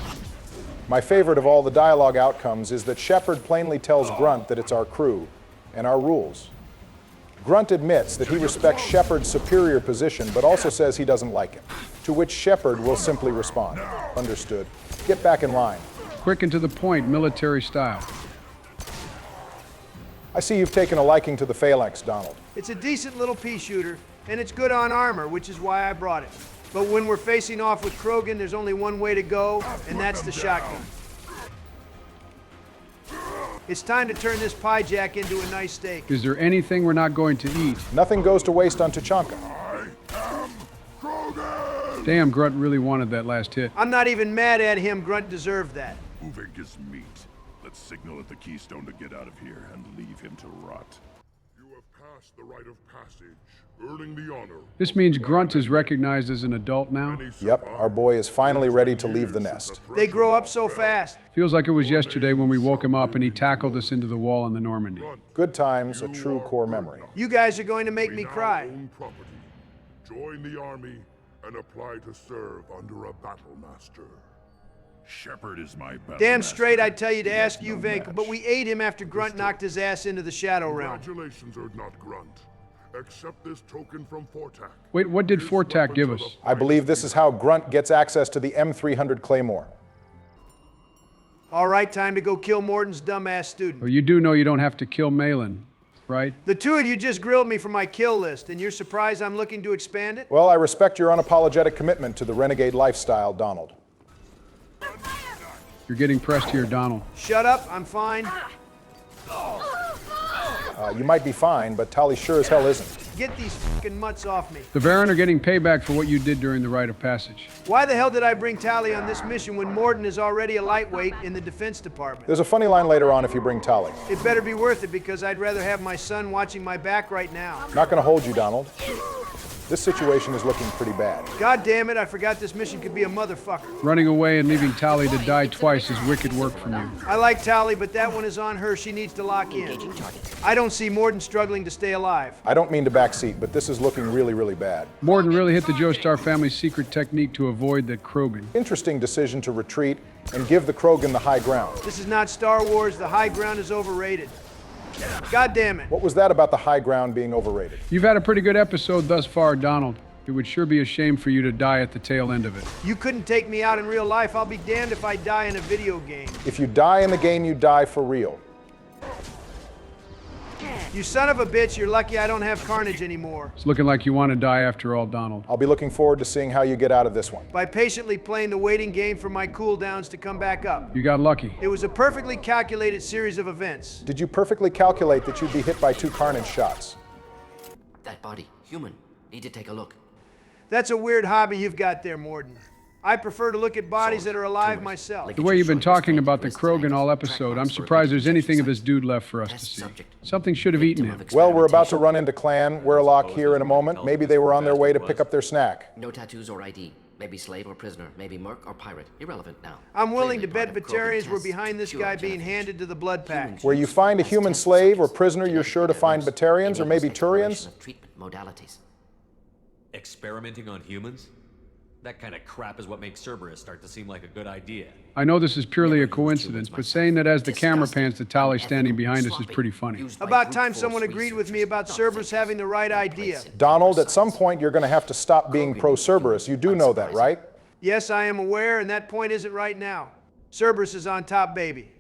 My favorite of all the dialogue outcomes is that Shepard plainly tells Grunt that it's our crew and our rules. Grunt admits that he respects Shepard's superior position, but also says he doesn't like it, to which Shepard will simply respond, "Understood. Get back in line."
Quick and to the point, military style.
I see you've taken a liking to the Phalanx, Donald.
It's a decent little pea shooter, and it's good on armor, which is why I brought it. But when we're facing off with Krogan, there's only one way to go, and that's the shotgun. It's time to turn this pie jack into a nice steak.
Is there anything we're not going to eat?
Nothing goes to waste on Tuchanka.
Damn, Grunt really wanted that last hit.
I'm not even mad at him. Grunt deserved that.
Uvenk is meat. Let's signal at the Keystone to get out of here and leave him to rot.
You have passed the rite of passage, earning the honor.
This means Grunt is recognized as an adult now?
Yep, our boy is finally ready to leave the nest.
They grow up so fast.
Feels like it was yesterday when we woke him up and he tackled us into the wall in the Normandy.
Good times, a true core memory.
You guys are going to make me cry.
Own property. Join the army and apply to serve under a battle master.
Shepard is my battle
Damn
master.
straight I'd tell you to ask
No
Uvenk,
match.
but we ate him after Grunt knocked his ass into the Shadow Realm.
Congratulations, Urdnot Grunt. Accept this token from Fortak.
Wait, what did Fortak give us?
I believe this is how Grunt gets access to the M300 Claymore.
All right, time to go kill Mordin's dumbass student.
Well, you do know you don't have to kill Malin, right?
The two of you just grilled me for my kill list, and you're surprised I'm looking to expand it?
Well, I respect your unapologetic commitment to the renegade lifestyle, Donald.
You're getting pressed here, Donald.
Shut up, I'm fine.
You might be fine, but Tali sure as hell isn't.
Get these fucking mutts off me.
The Baron are getting payback for what you did during the Rite of Passage.
Why the hell did I bring Tali on this mission when Mordin is already a lightweight in the Defense Department?
There's a funny line later on if you bring Tali.
It better be worth it because I'd rather have my son watching my back right now.
Not gonna hold you, Donald. This situation is looking pretty bad.
God damn it, I forgot this mission could be a motherfucker.
Running away and leaving Tali to die twice is wicked work from you.
I like Tali, but that one is on her. She needs to lock in. I don't see Mordin struggling to stay alive.
I don't mean to backseat, but this is looking really, really bad.
Mordin really hit the Joestar family's secret technique to avoid the Krogan.
Interesting decision to retreat and give the Krogan the high ground.
This is not Star Wars. The high ground is overrated. God damn it.
What was that about the high ground being overrated?
You've had a pretty good episode thus far, Donald. It would sure be a shame for you to die at the tail end of it.
You couldn't take me out in real life. I'll be damned if I die in a video game.
If you die in the game, you die for real.
You son of a bitch, you're lucky I don't have carnage anymore.
It's looking like you want to die after all, Donald.
I'll be looking forward to seeing how you get out of this one.
By patiently playing the waiting game for my cooldowns to come back up.
You got lucky.
It was a perfectly calculated series of events.
Did you perfectly calculate that you'd be hit by 2 carnage shots?
That body, human. Need to take a look.
That's a weird hobby you've got there, Mordin. I prefer to look at bodies that are alive myself.
The way you've been talking about the Krogan all episode, I'm surprised there's anything of this dude left for us to see. Something should have eaten him.
Well, we're about to run into Clan Werlock here in a moment. Maybe they were on their way to pick up their snack.
No tattoos or ID. Maybe slave or prisoner. Maybe merc or pirate. Irrelevant now.
I'm willing to bet Batarians were behind this guy being handed to the blood pack.
Where you find a human slave or prisoner, you're sure to find Batarians or maybe Turians?
Treatment modalities.
Experimenting on humans? That kind of crap is what makes Cerberus start to seem like a good idea.
I know this is purely a coincidence, but saying that as the camera pans to Tali standing behind us is pretty funny.
About time someone agreed with me about Cerberus having the right idea.
Donald, at some point you're going to have to stop being pro-Cerberus. You do know that, right?
Yes, I am aware, and that point isn't right now. Cerberus is on top, baby.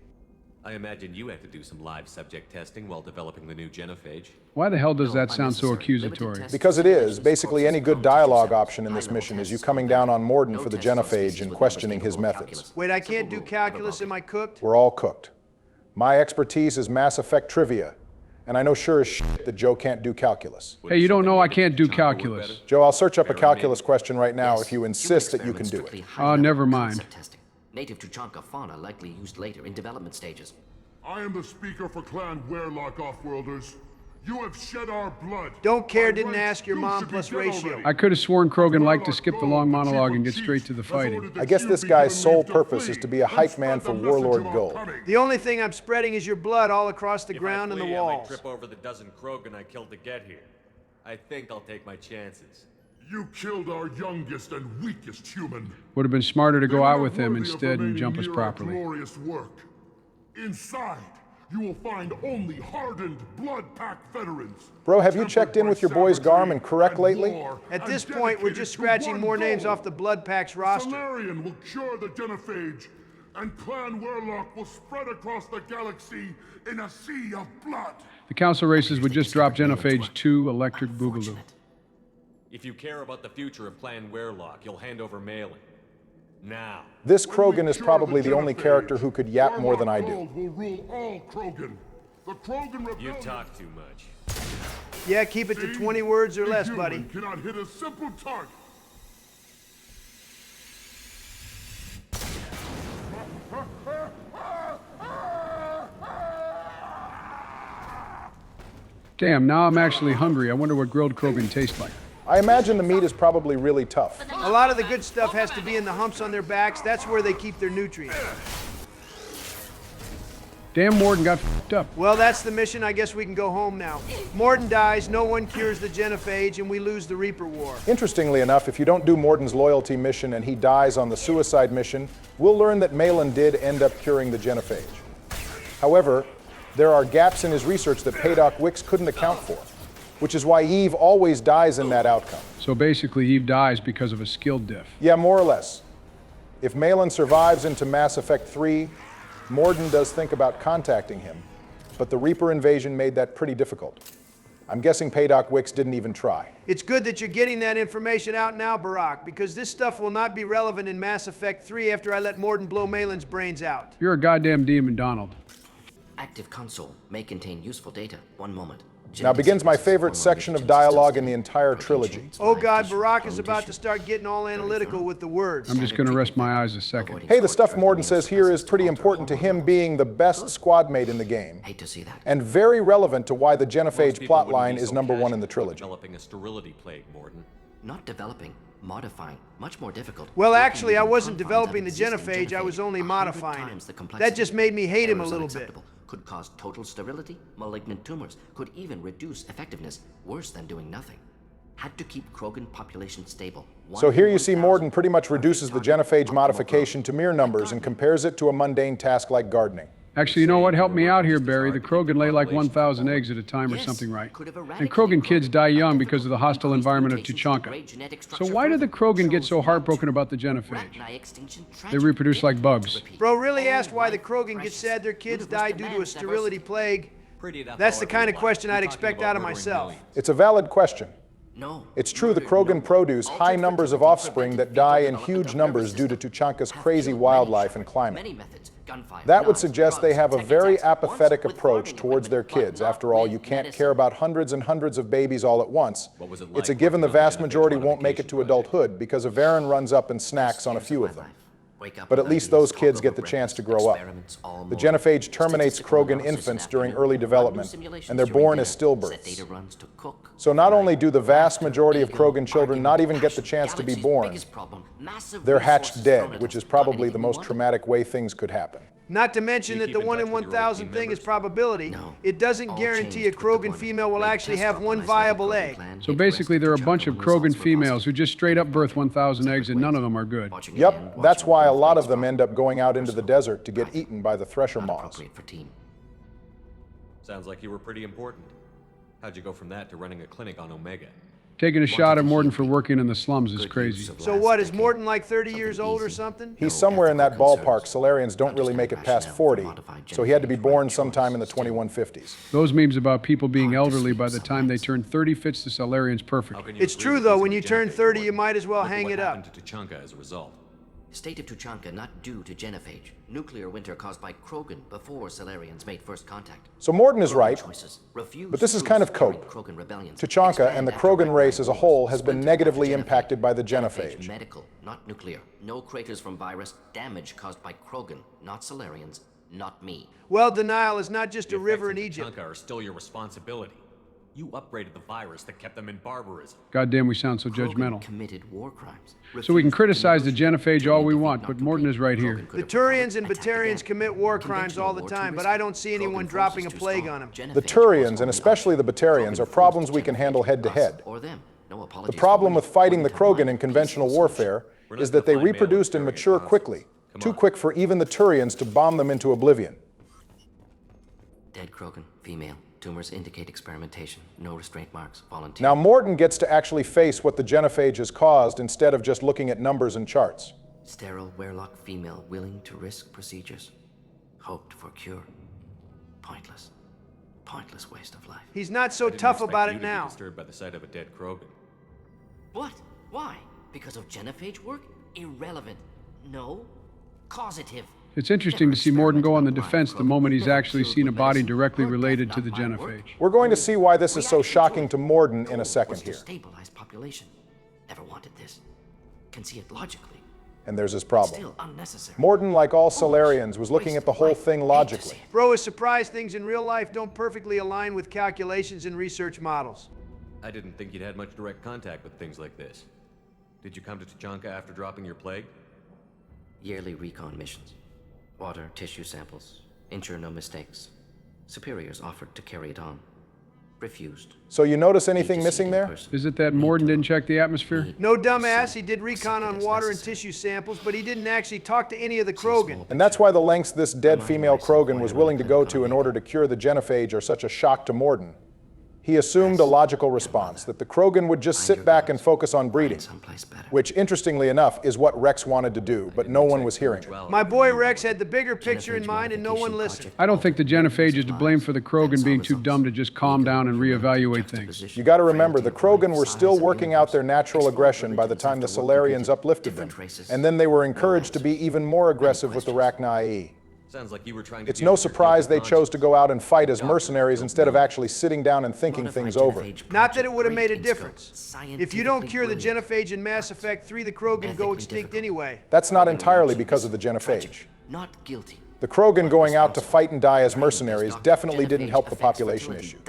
I imagine you had to do some live subject testing while developing the new genophage.
Why the hell does that sound so accusatory?
Because it is. Basically, any good dialogue option in this mission is you coming down on Mordin for the genophage and questioning his methods.
Wait, I can't do calculus, am I cooked?
We're all cooked. My expertise is Mass Effect trivia, and I know sure as shit that Joe can't do calculus.
Hey, you don't know I can't do calculus.
Joe, I'll search up a calculus question right now if you insist that you can do it.
Oh, never mind.
Native Tuchanka fauna likely used later in development stages.
I am the speaker for Clan Werelock, Offworlders. You have shed our blood.
Don't care, didn't ask your mom plus ratio.
I could have sworn Krogan liked to skip the long monologue and get straight to the fighting.
I guess this guy's sole purpose is to be a hype man for Warlord Gold.
The only thing I'm spreading is your blood all across the ground and the
I
walls.
trip over the dozen Krogan I killed to get here. I think I'll take my chances.
You killed our youngest and weakest human.
Would have been smarter to go
They
out
are
with him
worthy of
instead and
remaining
jump us
near our
properly.
glorious work. Inside, you will find only hardened blood-packed veterans.
Bro, have you checked in with your boys Garm and Correct lately?
At this point, we're just scratching more names off the Blood Pack's roster.
Solarian will cure the genophage, and Clan Werelock will spread across the galaxy in a sea of blood.
The council races would just drop Genophage 2 Electric Boogaloo.
If you care about the future of Clan Werelock, you'll hand over Malin. Now.
This Krogan is probably the only character who could yap more than I do.
Will rule all Krogan. The Krogan Rebellion.
You talk too much.
Yeah, keep it to 20 words or less, buddy.
Cannot hit a simple target.
Damn, now I'm actually hungry. I wonder what grilled Krogan tastes like.
I imagine the meat is probably really tough.
A lot of the good stuff has to be in the humps on their backs. That's where they keep their nutrients.
Damn, Mordin got f***ed up.
Well, that's the mission. I guess we can go home now. Mordin dies, no one cures the genophage, and we lose the Reaper War.
Interestingly enough, if you don't do Mordin's loyalty mission and he dies on the suicide mission, we'll learn that Malin did end up curing the genophage. However, there are gaps in his research that Paydoc Wicks couldn't account for, which is why Eve always dies in that outcome.
So basically, Eve dies because of a skill diff.
Yeah, more or less. If Malin survives into Mass Effect 3, Mordin does think about contacting him, but the Reaper invasion made that pretty difficult. I'm guessing Paydoc Wicks didn't even try.
It's good that you're getting that information out now, Barack, because this stuff will not be relevant in Mass Effect 3 after I let Mordin blow Malin's brains out.
You're a goddamn demon, Donald.
Active console may contain useful data. One moment.
Now begins my favorite section of dialogue in the entire trilogy.
Oh God, Barack is about to start getting all analytical with the words.
I'm just gonna rest my eyes a second.
Hey, the stuff Mordin says here is pretty important to him being the best squad mate in the game.
Hate to see that.
And very relevant to why the genophage plotline is #1 in the trilogy.
Developing a sterility plague, Mordin.
Not developing, modifying. Much more difficult.
Well, actually, I wasn't developing the genophage, I was only modifying him. That just made me hate him a little bit.
Could cause total sterility, malignant tumors, could even reduce effectiveness, worse than doing nothing. Had to keep Krogan population stable.
So here you see Mordin pretty much reduces the genophage modification to mere numbers and compares it to a mundane task like gardening.
Actually, you know what? Help me out here, Barry. The Krogan lay like 1,000 eggs at a time or something, right? And Krogan kids die young because of the hostile environment of Tuchanka. So why did the Krogan get so heartbroken about the genophage? They reproduce like bugs.
Bro really asked why the Krogan get sad their kids die due to a sterility plague. That's the kind of question I'd expect out of myself.
It's a valid question.
No.
It's true the Krogan produce high numbers of offspring that die in huge numbers due to Tuchanka's crazy wildlife and climate. That would suggest they have a very apathetic approach towards their kids. After all, you can't care about hundreds and hundreds of babies all at once. It's a given the vast majority won't make it to adulthood because a Varen runs up and snacks on a few of them. But at least those kids get the chance to grow up. The genophage terminates Krogan infants during early development, and they're born as stillbirths. So not only do the vast majority of Krogan children not even get the chance to be born, they're hatched dead, which is probably the most traumatic way things could happen.
Not to mention that the 1 in 1,000 thing is probability. It doesn't guarantee a Krogan female will actually have one viable egg.
So basically, there are a bunch of Krogan females who just straight up birth 1,000 eggs and none of them are good.
Yep, that's why a lot of them end up going out into the desert to get eaten by the thresher moths.
Sounds like you were pretty important. How'd you go from that to running a clinic on Omega?
Taking a shot at Mordin for working in the slums is crazy.
So what, is Mordin like 30 years old or something?
He's somewhere in that ballpark. Solarians don't really make it past 40, so he had to be born sometime in the 2150s.
Those memes about people being elderly by the time they turn 30 fits the Solarians perfectly.
It's true, though. When you turn 30, you might as well hang it up.
What happened to Tuchanka as a result?
State of Tuchanka not due to genophage. Nuclear winter caused by Krogan before Solarians made first contact.
So Mordin is right, but this is kind of cope. Tuchanka and the Krogan race as a whole has been negatively impacted by the genophage.
Medical, not nuclear. No craters from virus. Damage caused by Krogan, not Solarians, not me.
Well, denial is not just a river in Egypt.
Tuchanka are still your responsibility. You upgraded the virus that kept them in barbarism.
Goddamn, we sound so judgmental.
Committed war crimes.
So we can criticize the genophage all we want, but Mordin is right here.
The Turians and Batarians commit war crimes all the time, but I don't see anyone dropping a plague on them.
The Turians, and especially the Batarians, are problems we can handle head to head. The problem with fighting the Krogan in conventional warfare is that they reproduced and mature quickly, too quick for even the Turians to bomb them into oblivion.
Dead Krogan, female. Tumors indicate experimentation. No restraint marks. Volunteer.
Now Mordin gets to actually face what the genophage has caused instead of just looking at numbers and charts.
Sterile werelock female willing to risk procedures. Hoped for cure. Pointless. Pointless waste of life.
He's not so tough about it now.
Disturbed by the sight of a dead Krogan.
What? Why? Because of genophage work? Irrelevant. No. Causative.
It's interesting to see Mordin go on the defense the moment he's actually seen a body directly related to the genophage.
We're going to see why this is so shocking to Mordin in a second here.
Stabilize population. Never wanted this. Can see it logically.
And there's his problem.
Still unnecessary.
Mordin, like all Solarians, was looking at the whole thing logically.
Bro is surprised things in real life don't perfectly align with calculations and research models.
I didn't think you'd had much direct contact with things like this. Did you come to Tuchanka after dropping your plague?
Yearly recon missions. Water, tissue samples. Ensure no mistakes. Superiors offered to carry it on. Refused.
So you notice anything missing there?
Is it that Mordin didn't check the atmosphere?
No dumbass, he did recon on water and tissue samples, but he didn't actually talk to any of the Krogan.
And that's why the lengths this dead female Krogan was willing to go to in order to cure the genophage are such a shock to Mordin. He assumed a logical response, that the Krogan would just sit back and focus on breeding, which, interestingly enough, is what Rex wanted to do, but no one was hearing it.
My boy Rex had the bigger picture in mind and no one listened.
I don't think the genophage is to blame for the Krogan being too dumb to just calm down and reevaluate things.
You gotta remember, the Krogan were still working out their natural aggression by the time the Solarians uplifted them, and then they were encouraged to be even more aggressive with the Rachni.
Sounds like you were trying to.
It's no surprise they chose to go out and fight as mercenaries instead of actually sitting down and thinking things over.
Not that it would have made a difference. If you don't cure the genophage in Mass Effect 3, the Krogan go extinct anyway.
That's not entirely because of the genophage.
Not guilty.
The Krogan going out to fight and die as mercenaries definitely didn't help the population issue.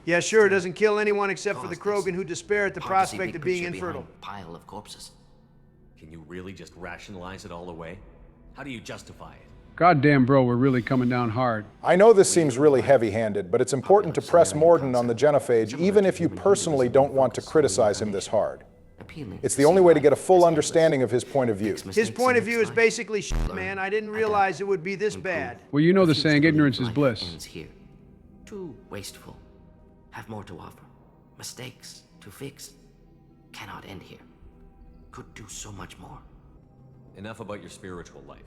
Yeah, sure, it doesn't kill anyone except for the Krogan who despair at the prospect of being infertile.
Pile of corpses.
Can you really just rationalize it all away? How do you justify it?
Goddamn, bro, we're really coming down hard.
I know this seems really heavy-handed, but it's important to press Mordin on the genophage even if you personally don't want to criticize him this hard. It's the only way to get a full understanding of his point of view.
His point of view is basically shit, man. I didn't realize it would be this bad.
Well, you know the saying, ignorance is bliss.
Here. Too wasteful. Have more to offer. Mistakes to fix. Cannot end here. Could do so much more.
Enough about your spiritual life.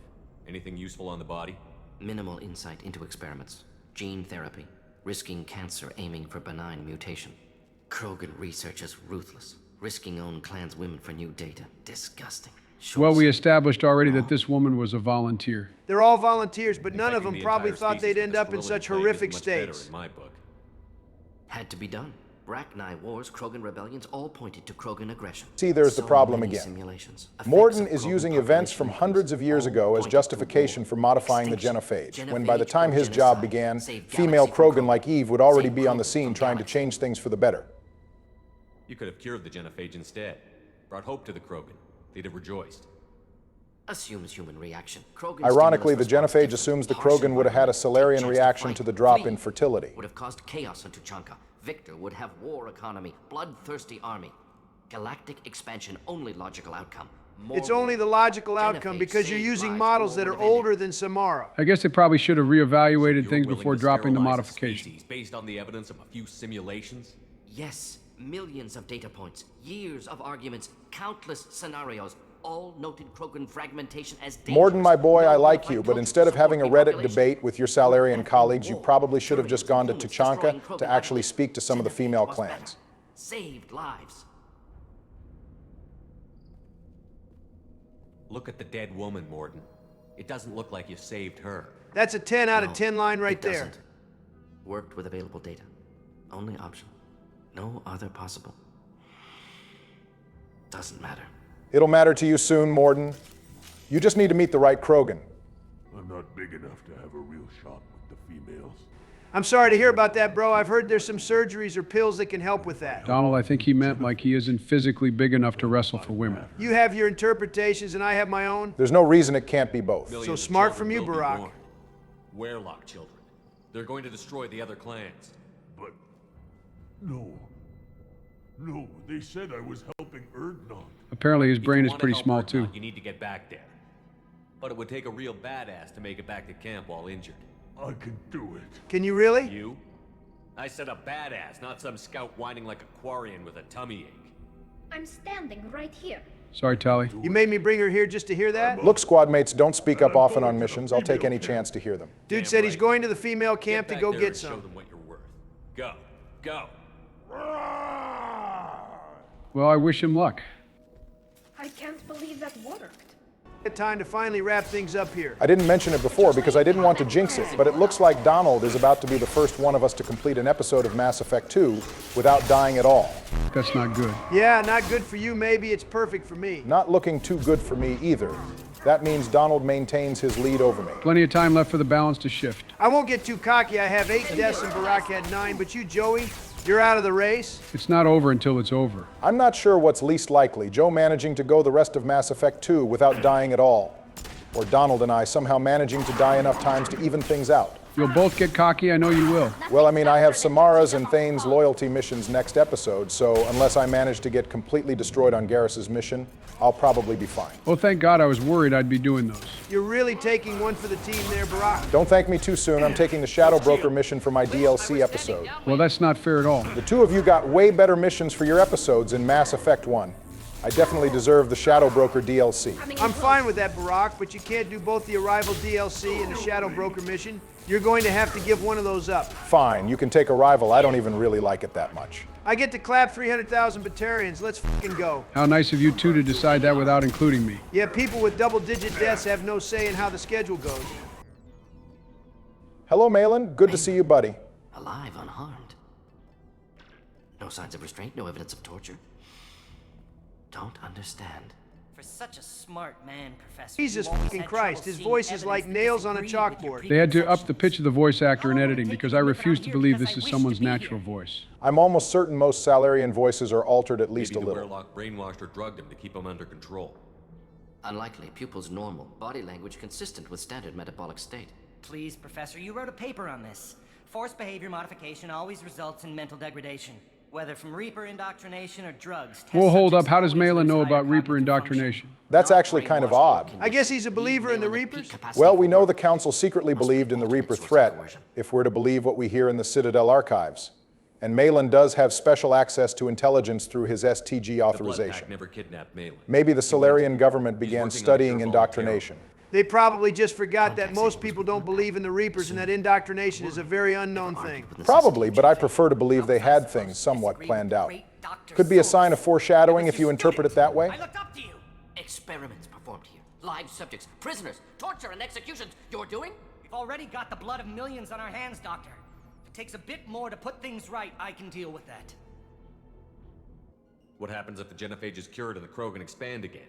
Anything useful on the body?
Minimal insight into experiments. Gene therapy. Risking cancer aiming for benign mutation. Krogan research is ruthless. Risking own clan's women for new data. Disgusting.
Well, we established already that this woman was a volunteer.
They're all volunteers, but none of them probably thought they'd end up in such horrific states.
In my book.
Had to be done. Rachni wars, Krogan rebellions, all pointed to Krogan aggression.
See, there's the problem again. Mordin is using events from hundreds of years ago as justification for modifying the genophage, when by the time his job began, female Krogan like Eve would already be on the scene trying to change things for the better.
You could have cured the genophage instead. Brought hope to the Krogan. They'd have rejoiced.
Assumes human reaction.
Ironically, the genophage assumes the Krogan would have had a Solarian reaction to the drop in fertility.
Would have caused chaos in Tuchanka. Victor would have war economy, bloodthirsty army. Galactic expansion, only logical outcome.
It's only the logical outcome because you're using models that are older than Samara.
I guess they probably should have reevaluated things before dropping the modification.
Based on the evidence of a few simulations?
Yes, millions of data points, years of arguments, countless scenarios, all noted Krogan fragmentation as dangerous.
Mordin, my boy, I like you, but instead of having a Reddit debate with your Salarian colleagues, you probably should have just gone to Tuchanka to actually speak to some of the female clans.
Saved lives.
Look at the dead woman, Mordin. It doesn't look like you saved her.
That's a 10 out of 10 line right
It
there.
doesn't. Worked with available data. Only option. No other possible. Doesn't matter.
It'll matter to you soon, Mordin. You just need to meet the right Krogan.
I'm not big enough to have a real shot with the females.
I'm sorry to hear about that, bro. I've heard there's some surgeries or pills that can help with that.
Donald, I think he meant like he isn't physically big enough to wrestle for women.
You have your interpretations and I have my own.
There's no reason it can't be both.
So smart from you, Barack.
Werelock children. They're going to destroy the other clans.
But... no. No, they said I was helping Erdnot.
Apparently his brain is
If you
pretty
wanna
small
help
too.
Erdnot, you need to get back there. But it would take a real badass to make it back to camp while injured.
I can do it.
Can you really?
You? I said a badass, not some scout whining like a Quarian with a tummy ache.
I'm standing right here.
Sorry, Tali.
You made me bring her here just to hear that?
Look, squad mates, don't speak up often on missions. I'll take any chance to hear them.
Dude
Damn
said he's
right.
going to the female camp to
back
go
there
get
and Show
some.
them what you're worth. Go. Go.
Well, I wish him luck.
I can't believe that worked.
It's time to finally wrap things up here.
I didn't mention it before because I didn't want to jinx it, but it looks like Donald is about to be the first one of us to complete an episode of Mass Effect 2 without dying at all.
That's not good.
Yeah, not good for you, maybe. It's perfect for me.
Not looking too good for me either. That means Donald maintains his lead over me.
Plenty of time left for the balance to shift.
I won't get too cocky. I have 8 deaths and Barack had 9, but you, Joey, you're out of the race.
It's not over until it's over.
I'm not sure what's least likely, Joe managing to go the rest of Mass Effect 2 without dying at all, or Donald and I somehow managing to die enough times to even things out.
You'll both get cocky, I know you will.
Well, I mean, I have Samara's and Thane's loyalty missions next episode, so unless I manage to get completely destroyed on Garrus's mission, I'll probably be fine.
Oh, thank God, I was worried I'd be doing those.
You're really taking one for the team there, Barack.
Don't thank me too soon. I'm taking the Shadow Broker mission for my DLC episode.
Well, that's not fair at all.
The two of you got way better missions for your episodes in Mass Effect 1. I definitely deserve the Shadow Broker DLC.
I'm fine with that, Barack, but you can't do both the Arrival DLC and the Shadow Broker mission. You're going to have to give one of those up.
Fine, you can take Arrival. I don't even really like it that much.
I get to clap 300,000 Batarians. Let's fucking go.
How nice of you two to decide that without including me.
Yeah, people with double-digit deaths have no say in how the schedule goes.
Hello, Malin. Good to see you, buddy.
Alive, unharmed. No signs of restraint, no evidence of torture. Don't understand.
For such a smart man, Professor.
Jesus
you always
fucking
had
Christ,
trouble
his
seeing
voice is
evidence
like
that
nails on a
disagreed with your
chalkboard.
They had to up the
preconceptions.
pitch of the voice actor in
How long
editing
would it take
because
you
I
to look
refuse
around
to
here
believe
because
this
I
is
wish
someone's
to be
natural
here?
voice.
I'm almost certain most Salarian voices are altered at least
Maybe
a
the
little.
Werelock brainwashed or drugged him to keep him under control.
Unlikely. Pupils normal. Body language consistent with standard metabolic state.
Please, Professor, you wrote a paper on this. Forced behavior modification always results in mental degradation. Whether from Reaper indoctrination or drugs. test
Well, hold up.
subjects
How does
always
Malin
lose
know
higher
about Reaper
cognitive
indoctrination?
That's
Not
actually kind of
brainwashed
odd.
or
I guess he's a believer in the
Malin at
Reapers?
peak capacity
Well, we
for
know
work.
the Council secretly
Must be
believed in the
ultimate
Reaper
source of
threat,
coercion.
if we're to believe what we hear in the Citadel archives. And Malin does have special access to intelligence through his STG
The Blood Pack
authorization.
never kidnapped Malin.
Maybe the Solarian government began
working on
studying
pure
indoctrination.
They probably just forgot that most people don't believe in the Reapers and that indoctrination is a very unknown thing.
Probably, but I prefer to believe they had things somewhat planned out. Could be a sign of foreshadowing if you interpret it that way.
I looked up to you.
Experiments performed here. Live subjects, prisoners, torture and executions. You're doing?
We've already got the blood of millions on our hands, Doctor. If it takes a bit more to put things right, I can deal with that.
What happens if the genophage is cured and the Krogan expand again?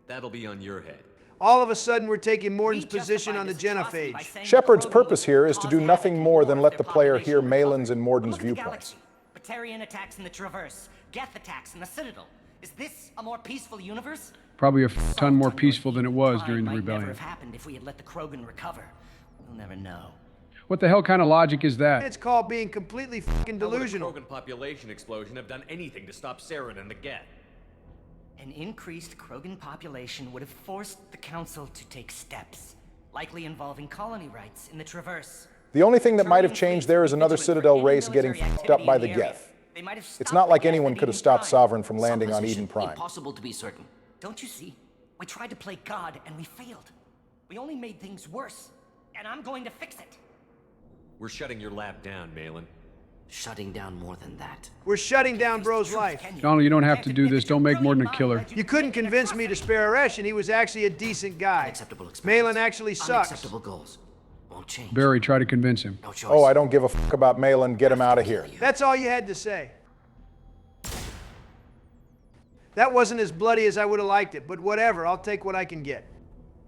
That'll be on your head.
All of a sudden, we're taking Mordin's
We
position
justify
on the
this atrocity by
genophage.
saying
Shepard's
Krogan
purpose
would
here is to
cause
do
havoc
nothing
and
more
more
than
if
let
their
the player
population
hear
recovered.
Malin's and Mordin's
Look at the
viewpoints.
galaxy. Batarian attacks in the Traverse, Geth attacks in the Citadel. Is this a more peaceful universe?
Probably a ton more peaceful than it was during the
Might never
rebellion.
have happened if we had let the Krogan recover. We'll never know.
What the hell kind of logic is that?
It's called being completely fucking
How would a
delusional.
Krogan population explosion have done anything to stop Saren and the Geth?
An increased Krogan population would have forced the Council to take steps, likely involving colony rights in the Traverse.
The only thing that might have changed there is another Citadel race getting fucked up by the Geth.
They might have stopped
It's not
the
like
gas
anyone
at
could have
Eden
stopped
Prime.
Sovereign from landing on
Supposition.
Eden Prime.
Impossible to be certain.
Don't you see? We tried to play God and we failed. We only made things worse. And I'm going to fix it.
We're shutting your lab down, Malin.
Shutting down more than that.
We're shutting down Bro's life.
Donald, you don't have to do this. Don't make Mordin a killer.
You couldn't convince me to spare Aresh, and he was actually a decent guy.
Unacceptable experiments.
Malin actually sucks.
Unacceptable goals. Won't change.
Barry, try to convince him.
No choice.
Oh, I don't give a fuck about Malin. Get him out of here.
That's all you had to say. That wasn't as bloody as I would have liked it, but whatever, I'll take what I can get.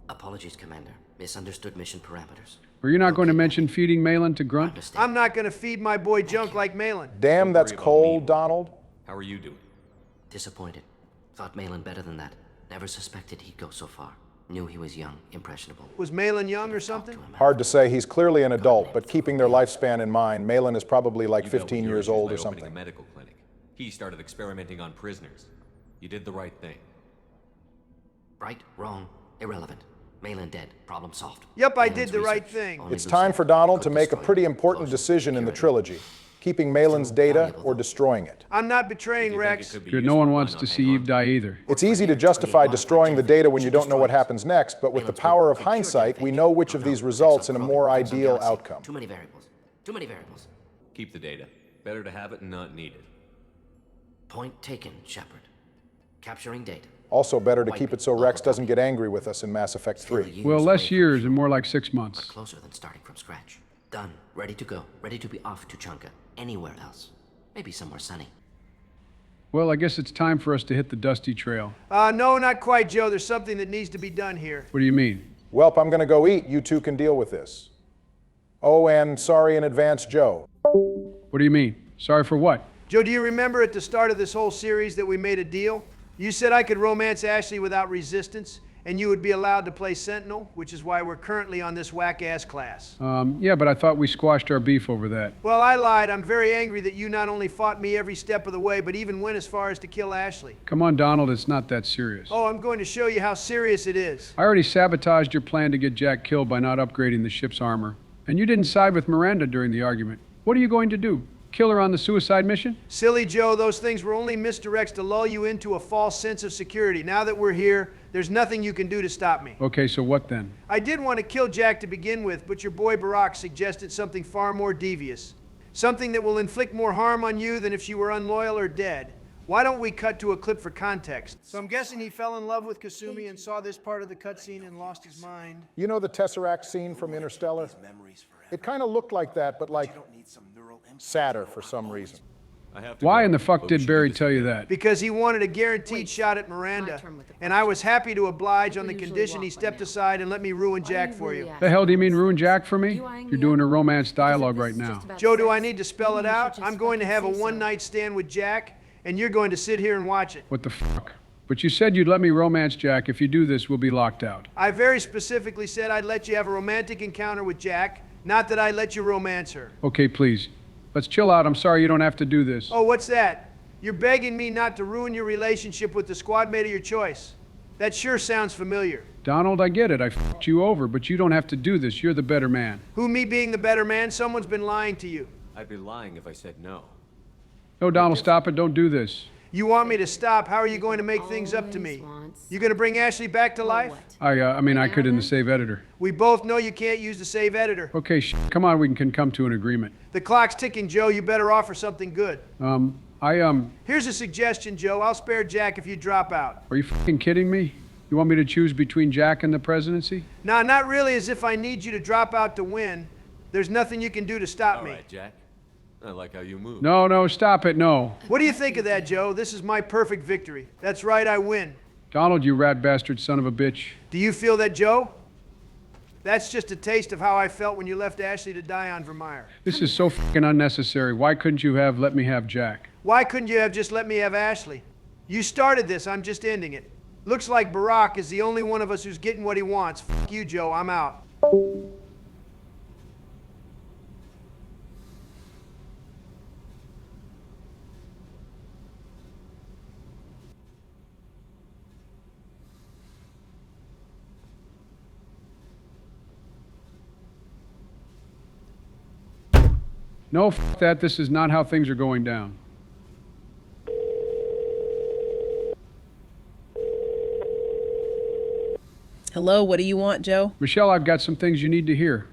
Apologies, Commander. Misunderstood mission parameters.
Were you not going to mention feeding Malin to Grunt?
Mistake.
I'm not gonna feed my boy junk like Malin.
Damn, that's
Don't worry about
cold,
me.
Donald.
How are you doing?
Disappointed. Thought Malin better than that. Never suspected he'd go so far. Knew he was young, impressionable.
Was Malin young or something?
Hard to say. He's clearly an adult, but keeping their lifespan in mind, Malin is probably like
You built
15
your
years
issues
old
by
or
opening
something.
a medical clinic. He started experimenting on prisoners. You did the right thing.
Right, wrong, irrelevant. Malin dead. Problem solved.
Yep, I
Malin's
did the right
research.
thing.
Only
It's
loose
time
end.
for Donald to
Could
make a
destroy
pretty
it.
important
Close it.
decision in the
Secure it.
trilogy. Keeping Malin's data or destroying it.
I'm not betraying
You think
Rex.
it could be
Good. No
useful?
one
Why
wants
not
to
hang
see
on?
Eve die either.
It's easy to justify destroying the data when you don't know what happens next, but with the power of hindsight, we know which of these results in a more ideal outcome.
Too many variables. Too many variables.
Keep the data. Better to have it and not need it.
Point taken, Shepard. Capturing data.
Also better to keep it so Rex doesn't get angry with us in Mass Effect 3.
Well, less years and more like 6 months.
Closer than starting from scratch. Done. Ready to go. Ready to be off to Chunka. Anywhere else. Maybe somewhere sunny.
Well, I guess it's time for us to hit the dusty trail.
No, not quite, Joe. There's something that needs to be done here.
What do you mean?
Welp, I'm gonna go eat. You two can deal with this. Oh, and sorry in advance, Joe.
What do you mean? Sorry for what?
Joe, do you remember at the start of this whole series that we made a deal? You said I could romance Ashley without resistance, and you would be allowed to play Sentinel, which is why we're currently on this whack-ass class.
Yeah, but I thought we squashed our beef over that.
Well, I lied. I'm very angry that you not only fought me every step of the way, but even went as far as to kill Ashley.
Come on, Donald, it's not that serious.
Oh, I'm going to show you how serious it is.
I already sabotaged your plan to get Jack killed by not upgrading the ship's armor. And you didn't side with Miranda during the argument. What are you going to do? Kill her on the suicide mission?
Silly Joe, those things were only misdirects to lull you into a false sense of security. Now that we're here, there's nothing you can do to stop me.
Okay, so what then?
I did want to kill Jack to begin with, but your boy Barack suggested something far more devious. Something that will inflict more harm on you than if she were unloyal or dead. Why don't we cut to a clip for context? So I'm guessing he fell in love with Kasumi and saw this part of the cutscene and lost his mind.
You know the Tesseract scene from Interstellar? It kind of looked like that, but like sadder for some reason.
Why in the fuck did Barry tell you that?
Because he wanted a guaranteed shot at Miranda, and I was happy to oblige on the condition he stepped aside and let me ruin Jack for you.
The hell do you mean ruin Jack for me? You're doing a romance dialogue right now.
Joe, do I need to spell it out? I'm going to have a one-night stand with Jack, and you're going to sit here and watch it.
What the fuck? But you said you'd let me romance Jack. If you do this, we'll be locked out.
I very specifically said I'd let you have a romantic encounter with Jack, not that I'd let you romance her.
Okay, please. Let's chill out. I'm sorry you don't have to do this.
Oh, what's that? You're begging me not to ruin your relationship with the squad mate of your choice. That sure sounds familiar.
Donald, I get it. I fucked you over, but you don't have to do this. You're the better man.
Who, me being the better man? Someone's been lying to you.
I'd be lying if I said no.
No, Donald, stop it. Don't do this.
You want me to stop? How are you going to make things up to me? You going to bring Ashley back to life?
I mean, I could in the save editor.
We both know you can't use the save editor.
Okay, come on. We can come to an agreement.
The clock's ticking, Joe. You better offer something good. Here's a suggestion, Joe. I'll spare Jack if you drop out.
Are you fucking kidding me? You want me to choose between Jack and the presidency?
Nah, not really as if I need you to drop out to win. There's nothing you can do to stop me.
All right, Jack. I like how you move.
No, stop it, no.
What do you think of that, Joe? This is my perfect victory. That's right, I win.
Donald, you rat bastard son of a bitch.
Do you feel that, Joe? That's just a taste of how I felt when you left Ashley to die on Vermeer.
This is so fucking unnecessary. Why couldn't you have let me have Jack?
Why couldn't you have just let me have Ashley? You started this, I'm just ending it. Looks like Barack is the only one of us who's getting what he wants. Fuck you, Joe, I'm out.
No, f that. This is not how things are going down.
Hello, what do you want, Joe?
Michelle, I've got some things you need to hear.